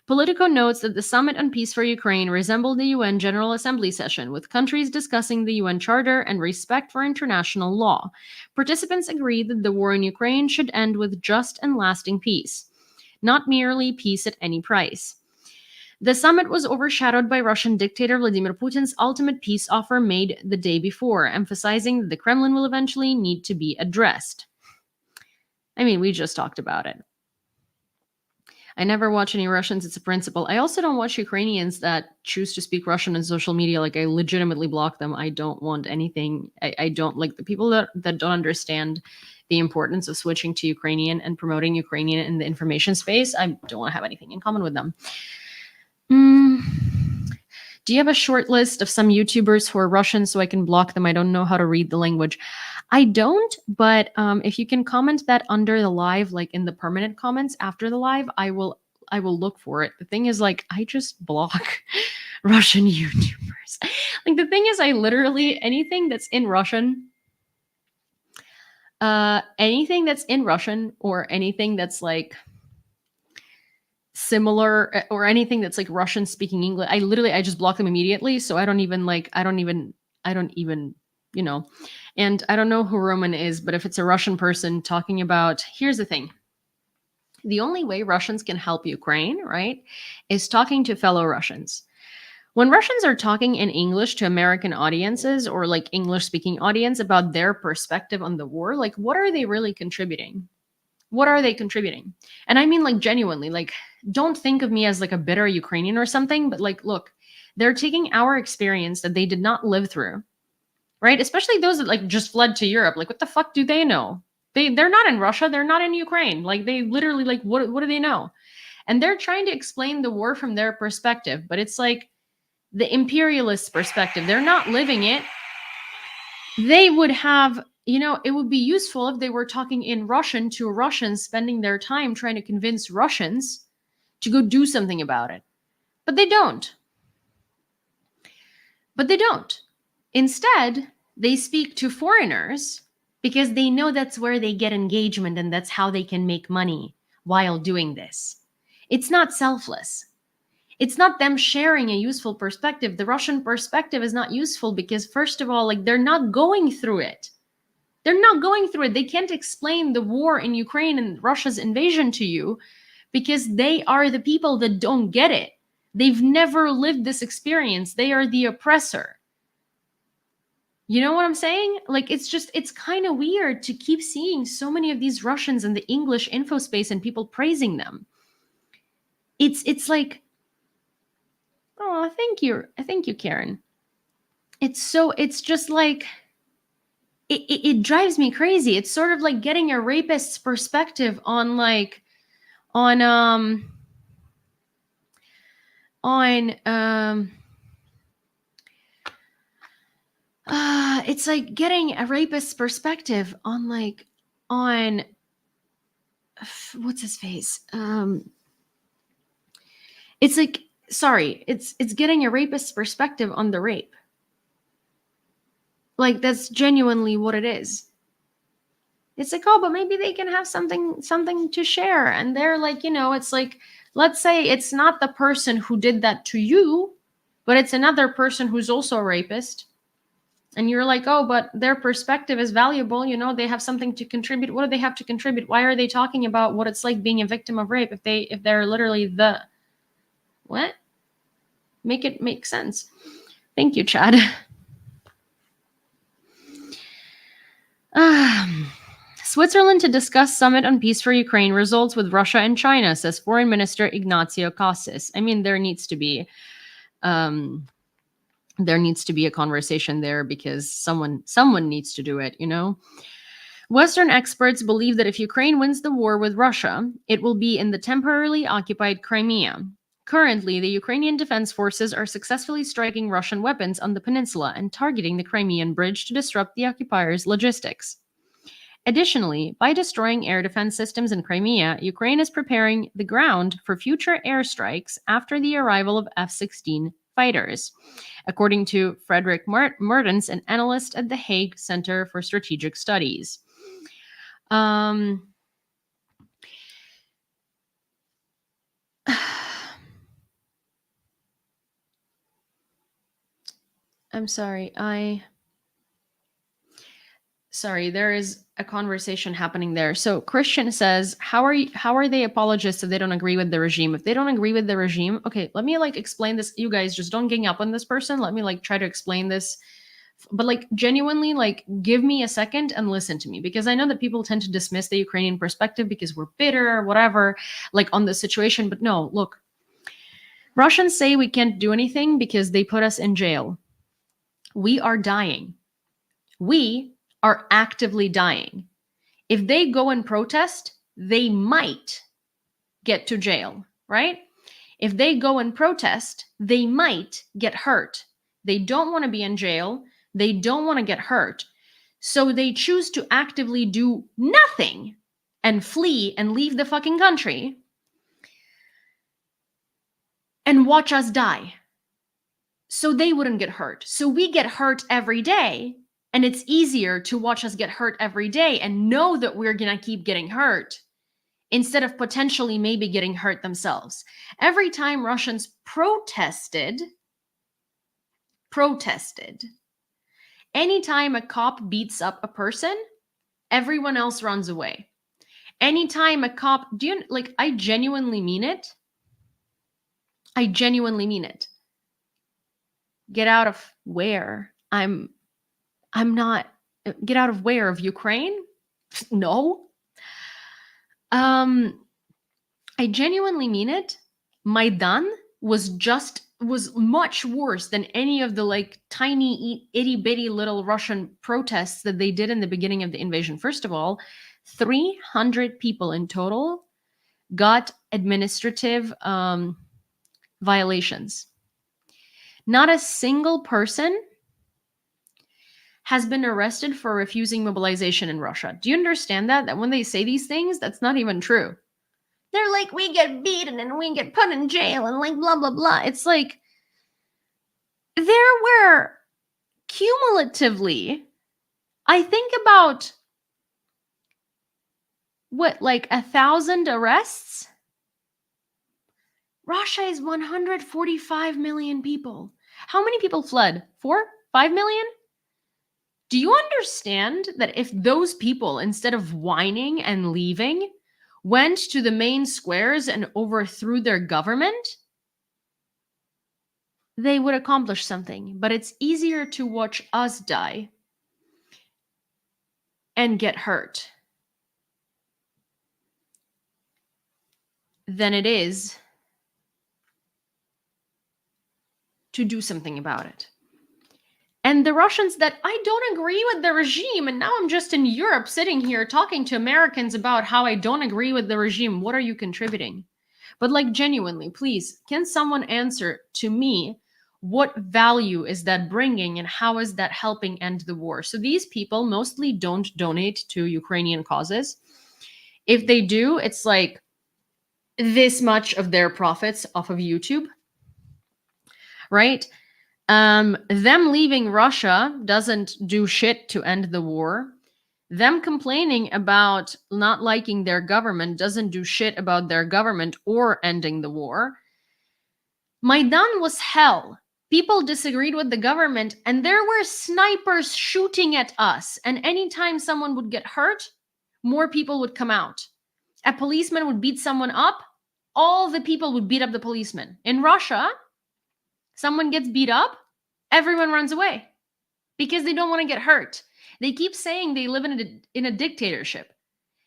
Politico notes that the Summit on Peace for Ukraine resembled the UN General Assembly session, with countries discussing the UN Charter and respect for international law. Participants agreed that the war in Ukraine should end with just and lasting peace, not merely peace at any price. The summit was overshadowed by Russian dictator Vladimir Putin's ultimate peace offer made the day before, emphasizing that the Kremlin will eventually need to be addressed. I mean, we just talked about it. I never watch any Russians. It's a principle. I also don't watch Ukrainians that choose to speak Russian on social media. Like, I legitimately block them. I don't want anything. I don't like the people that don't understand the importance of switching to Ukrainian and promoting Ukrainian in the information space. I don't want to have anything in common with them. Do you have a short list of some YouTubers who are Russian so I can block them? I don't know how to read the language. I don't, but if you can comment that under the live, like in the permanent comments after the live, I will look for it. The thing is, like, I just block Russian YouTubers. Like, the thing is, I literally, anything that's in Russian or anything that's like similar or anything that's like Russian speaking English, I just block them immediately. So I don't even, you know, and I don't know who Roman is, but if it's a Russian person talking about, here's the thing. The only way Russians can help Ukraine, right, is talking to fellow Russians. When Russians are talking in English to American audiences or like English speaking audience about their perspective on the war, like, what are they really contributing? What are they contributing? And I mean, like, genuinely, like, don't think of me as like a bitter Ukrainian or something, but like, look, they're taking our experience that they did not live through, right? Especially those that like just fled to Europe. Like, what the fuck do they know? They're not in Russia. They're not in Ukraine. Like, they literally, like, what do they know? And they're trying to explain the war from their perspective, but it's like the imperialist perspective. They're not living it. They would have, you know, it would be useful if they were talking in Russian to Russians, spending their time trying to convince Russians to go do something about it. But they don't. Instead, they speak to foreigners because they know that's where they get engagement and that's how they can make money while doing this. It's not selfless. It's not them sharing a useful perspective. The Russian perspective is not useful because, first of all, like, they're not going through it. They're not going through it. They can't explain the war in Ukraine and Russia's invasion to you because they are the people that don't get it. They've never lived this experience. They are the oppressor. You know what I'm saying? Like, it's kind of weird to keep seeing so many of these Russians in the English info space and people praising them. It's like, oh, thank you, Karen. It's just like, it drives me crazy. It's sort of like getting a rapist's perspective on it's like getting a rapist's perspective on what's his face? It's like, sorry, it's getting a rapist's perspective on the rape. Like, that's genuinely what it is. It's like, oh, but maybe they can have something to share. And they're like, you know, it's like, let's say it's not the person who did that to you, but it's another person who's also a rapist. And you're like, oh, but their perspective is valuable. You know, they have something to contribute. What do they have to contribute? Why are they talking about what it's like being a victim of rape if they're literally the what? Make it make sense. Thank you, Chad. Switzerland to discuss summit on peace for Ukraine results with Russia and China, says Foreign Minister Ignacio Cassis. I mean, there needs to be a conversation there because someone needs to do it, you know? Western experts believe that if Ukraine wins the war with Russia, it will be in the temporarily occupied Crimea. Currently, the Ukrainian defense forces are successfully striking Russian weapons on the peninsula and targeting the Crimean bridge to disrupt the occupiers' logistics. Additionally, by destroying air defense systems in Crimea, Ukraine is preparing the ground for future airstrikes after the arrival of F-16 fighters, according to Frederick Mertens, an analyst at the Hague Center for Strategic Studies. I'm sorry. Sorry, there is a conversation happening there. So Christian says, how are they apologists if they don't agree with the regime? If they don't agree with the regime, okay, let me explain this. You guys just don't gang up on this person. Let me try to explain this. But genuinely, give me a second and listen to me, because I know that people tend to dismiss the Ukrainian perspective because we're bitter or whatever, on the situation. But no, look, Russians say we can't do anything because they put us in jail. We are dying. We are actively dying. If they go and protest, they might get to jail, right? If they go and protest, they might get hurt. They don't want to be in jail. They don't want to get hurt. So they choose to actively do nothing and flee and leave the fucking country and watch us die. So they wouldn't get hurt. So we get hurt every day. And it's easier to watch us get hurt every day and know that we're going to keep getting hurt instead of potentially maybe getting hurt themselves. Every time Russians protested, anytime a cop beats up a person, everyone else runs away. Anytime a cop, I genuinely mean it. I genuinely mean it. Get out of where? I'm not, get out of where? Of Ukraine? No. I genuinely mean it. Maidan was much worse than any of the tiny itty bitty little Russian protests that they did in the beginning of the invasion. First of all, 300 people in total got administrative violations. Not a single person has been arrested for refusing mobilization in Russia. Do you understand that? That when they say these things, that's not even true. They're like, we get beaten and we get put in jail and blah, blah, blah. It's there were cumulatively, I think about, 1,000 arrests? Russia is 145 million people. How many people fled? 4? 5 million? Do you understand that if those people, instead of whining and leaving, went to the main squares and overthrew their government, they would accomplish something? But it's easier to watch us die and get hurt than it is to do something about it. And the Russians that I don't agree with the regime, and now I'm just in Europe sitting here talking to Americans about how I don't agree with the regime. What are you contributing? But genuinely, please, can someone answer to me, what value is that bringing and how is that helping end the war? So these people mostly don't donate to Ukrainian causes. If they do, it's this much of their profits off of YouTube, right? Them leaving Russia doesn't do shit to end the war. Them complaining about not liking their government doesn't do shit about their government or ending the war. Maidan was hell. People disagreed with the government and there were snipers shooting at us. And anytime someone would get hurt, more people would come out. A policeman would beat someone up, all the people would beat up the policeman. In Russia, someone gets beat up, everyone runs away because they don't want to get hurt. They keep saying they live in a dictatorship.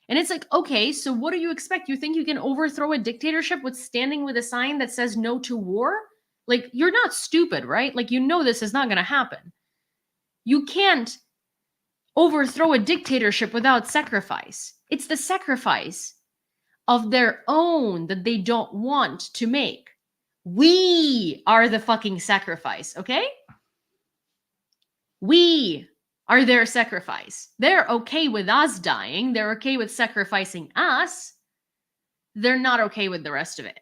And it's okay, so what do you expect? You think you can overthrow a dictatorship with standing with a sign that says no to war? You're not stupid, right? You know this is not going to happen. You can't overthrow a dictatorship without sacrifice. It's the sacrifice of their own that they don't want to make. We are the fucking sacrifice, okay? We are their sacrifice. They're okay with us dying. They're okay with sacrificing us. They're not okay with the rest of it.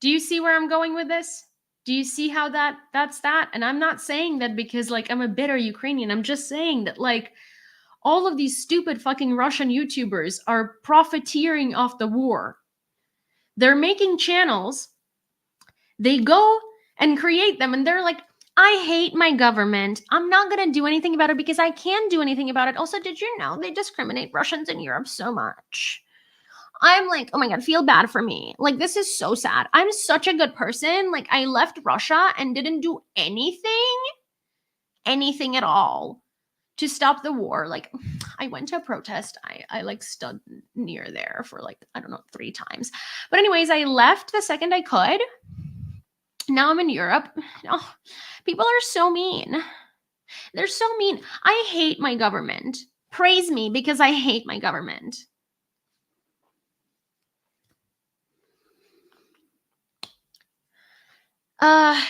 Do you see where I'm going with this? Do you see how that's that? And I'm not saying that because like I'm a bitter Ukrainian. I'm just saying that like all of these stupid fucking Russian YouTubers are profiteering off the war. They're making channels. They go and create them and they're like, I hate my government. I'm not going to do anything about it because I can do anything about it. Also, did you know they discriminate Russians in Europe so much? I'm like, oh my God, feel bad for me. Like, this is so sad. I'm such a good person. Like, I left Russia and didn't do anything at all to stop the war. Like, I went to a protest. I like stood near there for like, I don't know, 3 times. But anyways, I left the second I could. Now I'm in Europe. Oh, people are so mean. They're so mean. I hate my government. Praise me because I hate my government.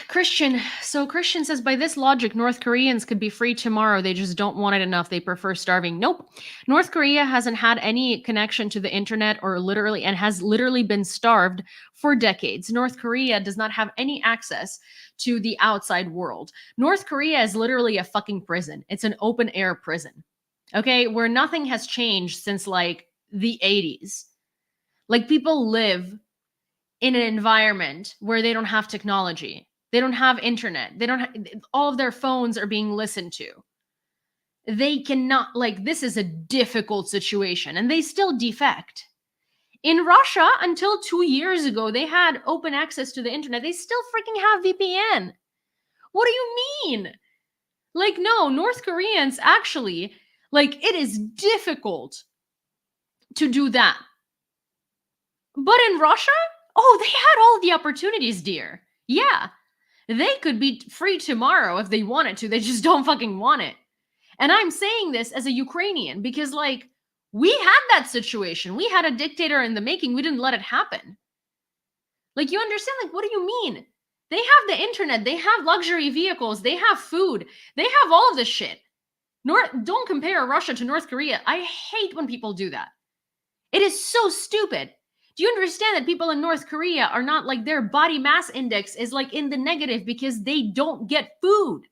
Christian. So Christian says, by this logic, North Koreans could be free tomorrow. They just don't want it enough. They prefer starving. Nope. North Korea hasn't had any connection to the internet and has literally been starved for decades. North Korea does not have any access to the outside world. North Korea is literally a fucking prison. It's an open air prison. Okay. Where nothing has changed since like the 80s. Like people live in an environment where they don't have technology. They don't have internet. They don't have, all of their phones are being listened to. They cannot, like, this is a difficult situation and they still defect. In Russia, until 2 years ago, they had open access to the internet. They still freaking have VPN. What do you mean? Like, no, North Koreans actually, like, it is difficult to do that. But in Russia, oh, they had all the opportunities, dear. Yeah, they could be free tomorrow if they wanted to. They just don't fucking want it. And I'm saying this as a Ukrainian because, like, we had that situation. We had a dictator in the making. We didn't let it happen. Like, you understand? Like, what do you mean? They have the internet. They have luxury vehicles. They have food. They have all of this shit. Don't compare Russia to North Korea. I hate when people do that. It is so stupid. Do you understand that people in North Korea are not like their body mass index is like in the negative because they don't get food?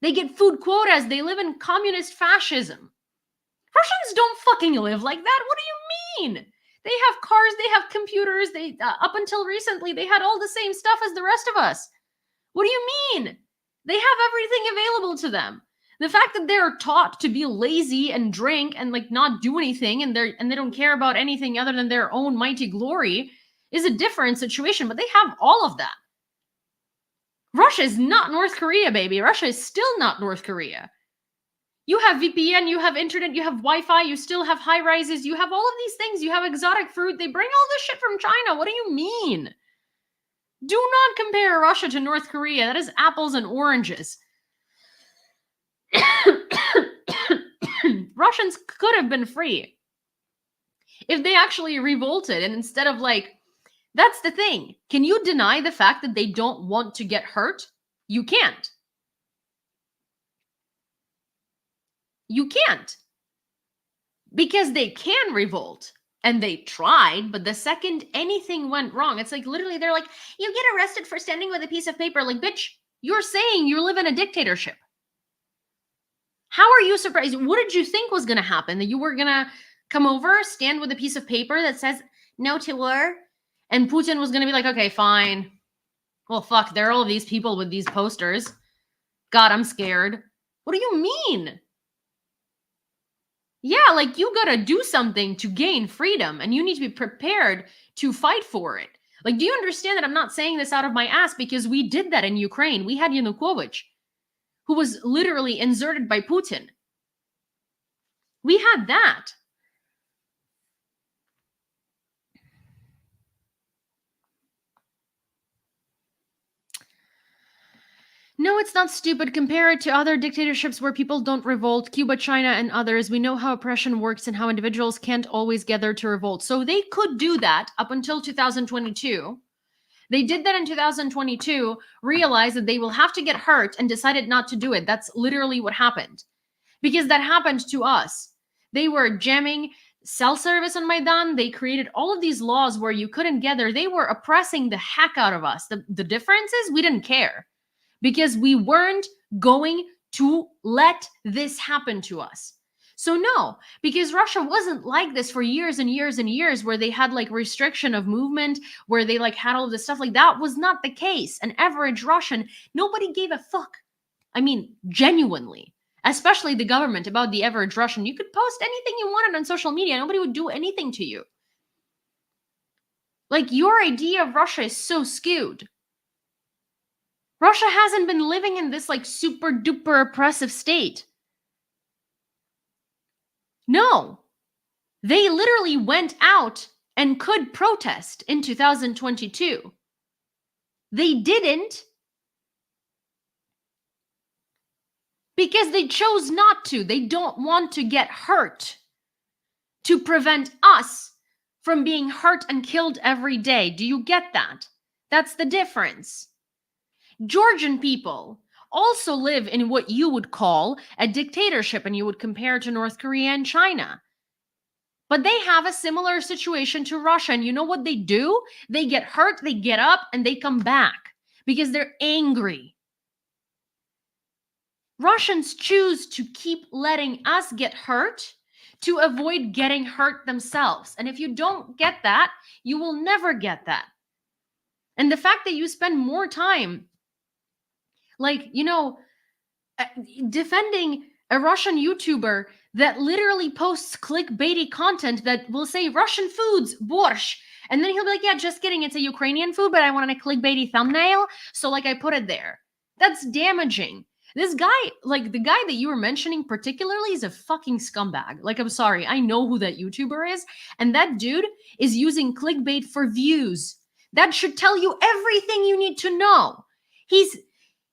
They get food quotas. They live in communist fascism. Russians don't fucking live like that. What do you mean? They have cars. They have computers. They up until recently, they had all the same stuff as the rest of us. What do you mean? They have everything available to them. The fact that they're taught to be lazy and drink and like not do anything and they don't care about anything other than their own mighty glory is a different situation, but they have all of that. Russia is not North Korea, baby. Russia is still not North Korea. You have VPN, you have internet, you have Wi-Fi, you still have high rises, you have all of these things, you have exotic fruit. They bring all this shit from China. What do you mean? Do not compare Russia to North Korea. That is apples and oranges. Russians could have been free if they actually revolted and instead of like, that's the thing. Can you deny the fact that they don't want to get hurt? You can't. You can't. Because they can revolt. And they tried, but the second anything went wrong, it's like literally they're like, you get arrested for standing with a piece of paper. Like, bitch, you're saying you live in a dictatorship. How are you surprised? What did you think was going to happen? That you were going to come over, stand with a piece of paper that says no to war? And Putin was going to be like, okay, fine. Well, fuck, there are all of these people with these posters. God, I'm scared. What do you mean? Yeah, like you got to do something to gain freedom and you need to be prepared to fight for it. Like, do you understand that I'm not saying this out of my ass because we did that in Ukraine? We had Yanukovych, who was literally inserted by Putin. We had that. No, it's not stupid. Compare it to other dictatorships where people don't revolt, Cuba, China, and others. We know how oppression works and how individuals can't always gather to revolt. So they could do that up until 2022. They did that in 2022, realized that they will have to get hurt and decided not to do it. That's literally what happened. Because that happened to us. They were jamming cell service on Maidan. They created all of these laws where you couldn't gather. They were oppressing the heck out of us. The difference is we didn't care because we weren't going to let this happen to us. So no, because Russia wasn't like this for years and years and years, where they had like restriction of movement, where they like had all this stuff. Like that was not the case. An average Russian, nobody gave a fuck. I mean, genuinely, especially the government, about the average Russian. You could post anything you wanted on social media. Nobody would do anything to you. Like, your idea of Russia is so skewed. Russia hasn't been living in this like super duper oppressive state. No, they literally went out and could protest in 2022. They didn't because they chose not to. They don't want to get hurt to prevent us from being hurt and killed every day. Do you get that? That's the difference. Georgian people also live in what you would call a dictatorship, and you would compare to North Korea and China. But they have a similar situation to Russia, and you know what they do? They get hurt, they get up, and they come back because they're angry. Russians choose to keep letting us get hurt to avoid getting hurt themselves. And if you don't get that, you will never get that. And the fact that you spend more time defending a Russian YouTuber that literally posts clickbaity content that will say Russian foods, borscht, and then he'll be like, yeah, just kidding, it's a Ukrainian food, but I wanted a clickbaity thumbnail, so like I put it there. That's damaging. This guy, like the guy that you were mentioning particularly, is a fucking scumbag. Like, I'm sorry, I know who that YouTuber is, and that dude is using clickbait for views. That should tell you everything you need to know.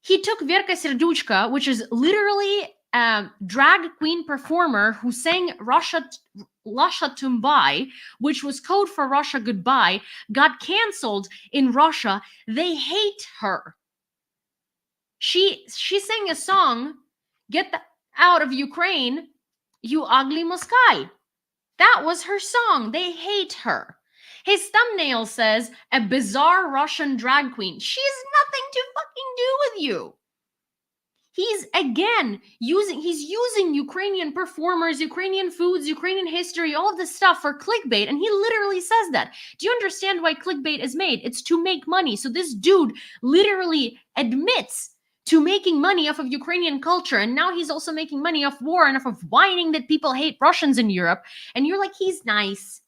He took Verka Serduchka, which is literally a drag queen performer who sang Russia Tumbai, which was code for Russia goodbye, got canceled in Russia. They hate her. She sang a song, Get Out of Ukraine, You Ugly Moskal. That was her song. They hate her. His thumbnail says, a bizarre Russian drag queen. She has nothing to fucking do with you. He's again using Ukrainian performers, Ukrainian foods, Ukrainian history, all of this stuff for clickbait. And he literally says that. Do you understand why clickbait is made? It's to make money. So this dude literally admits to making money off of Ukrainian culture. And now he's also making money off war and off of whining that people hate Russians in Europe. And you're like, he's nice.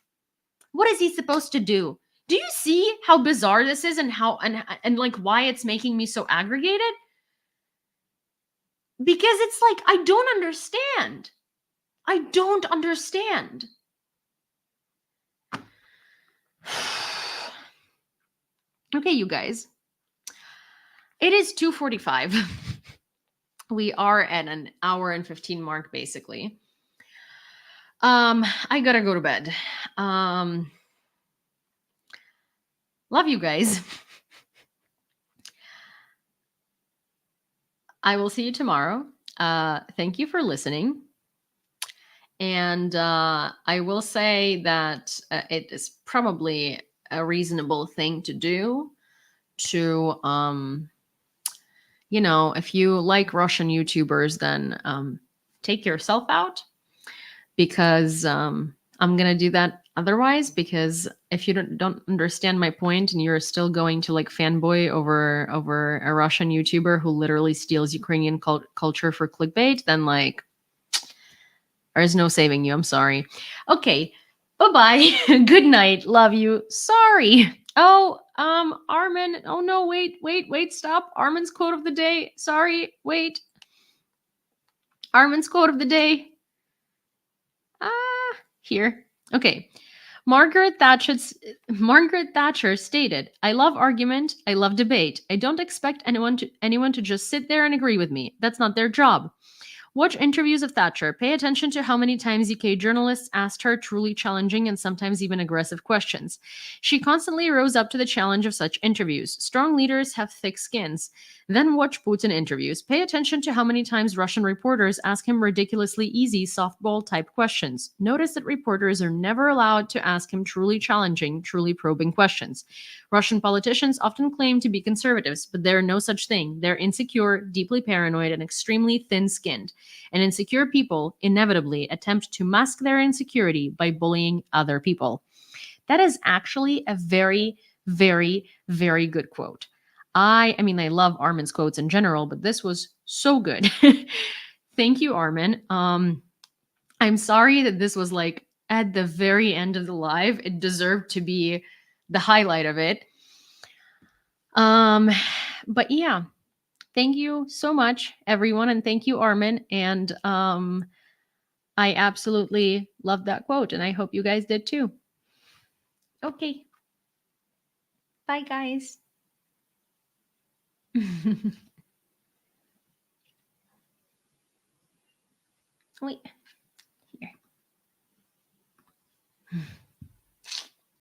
What is he supposed to do? Do you see how bizarre this is and how and like why it's making me so aggregated? Because it's like, I don't understand. I don't understand. Okay, you guys. It is 2:45. We are at an hour and 15 mark, basically. I gotta go to bed. Love you guys. I will see you tomorrow. Thank you for listening. And I will say that it is probably a reasonable thing to do to, if you like Russian YouTubers, then take yourself out. Because I'm going to do that otherwise, because if you don't understand my point and you're still going to like fanboy over a Russian YouTuber who literally steals Ukrainian culture for clickbait, then like there's no saving you. I'm sorry. Okay. Bye-bye. Good night. Love you. Sorry. Oh, Armin. Oh no, wait, stop. Armin's quote of the day. Sorry. Wait. Armin's quote of the day. Here. Okay. Margaret Thatcher stated, I love argument. I love debate. I don't expect anyone to just sit there and agree with me. That's not their job. Watch interviews of Thatcher. Pay attention to how many times UK journalists asked her truly challenging and sometimes even aggressive questions. She constantly rose up to the challenge of such interviews. Strong leaders have thick skins. Then watch Putin interviews. Pay attention to how many times Russian reporters ask him ridiculously easy softball type questions. Notice that reporters are never allowed to ask him truly challenging, truly probing questions. Russian politicians often claim to be conservatives, but they're no such thing. They're insecure, deeply paranoid, and extremely thin-skinned. And insecure people inevitably attempt to mask their insecurity by bullying other people. That is actually a very, very, very good quote. I mean, I love Armin's quotes in general, but this was so good. Thank you, Armin. I'm sorry that this was like at the very end of the live. It deserved to be the highlight of it. But yeah, thank you so much, everyone, and thank you, Armin. And I absolutely loved that quote, and I hope you guys did too. Okay. Bye, guys. Wait.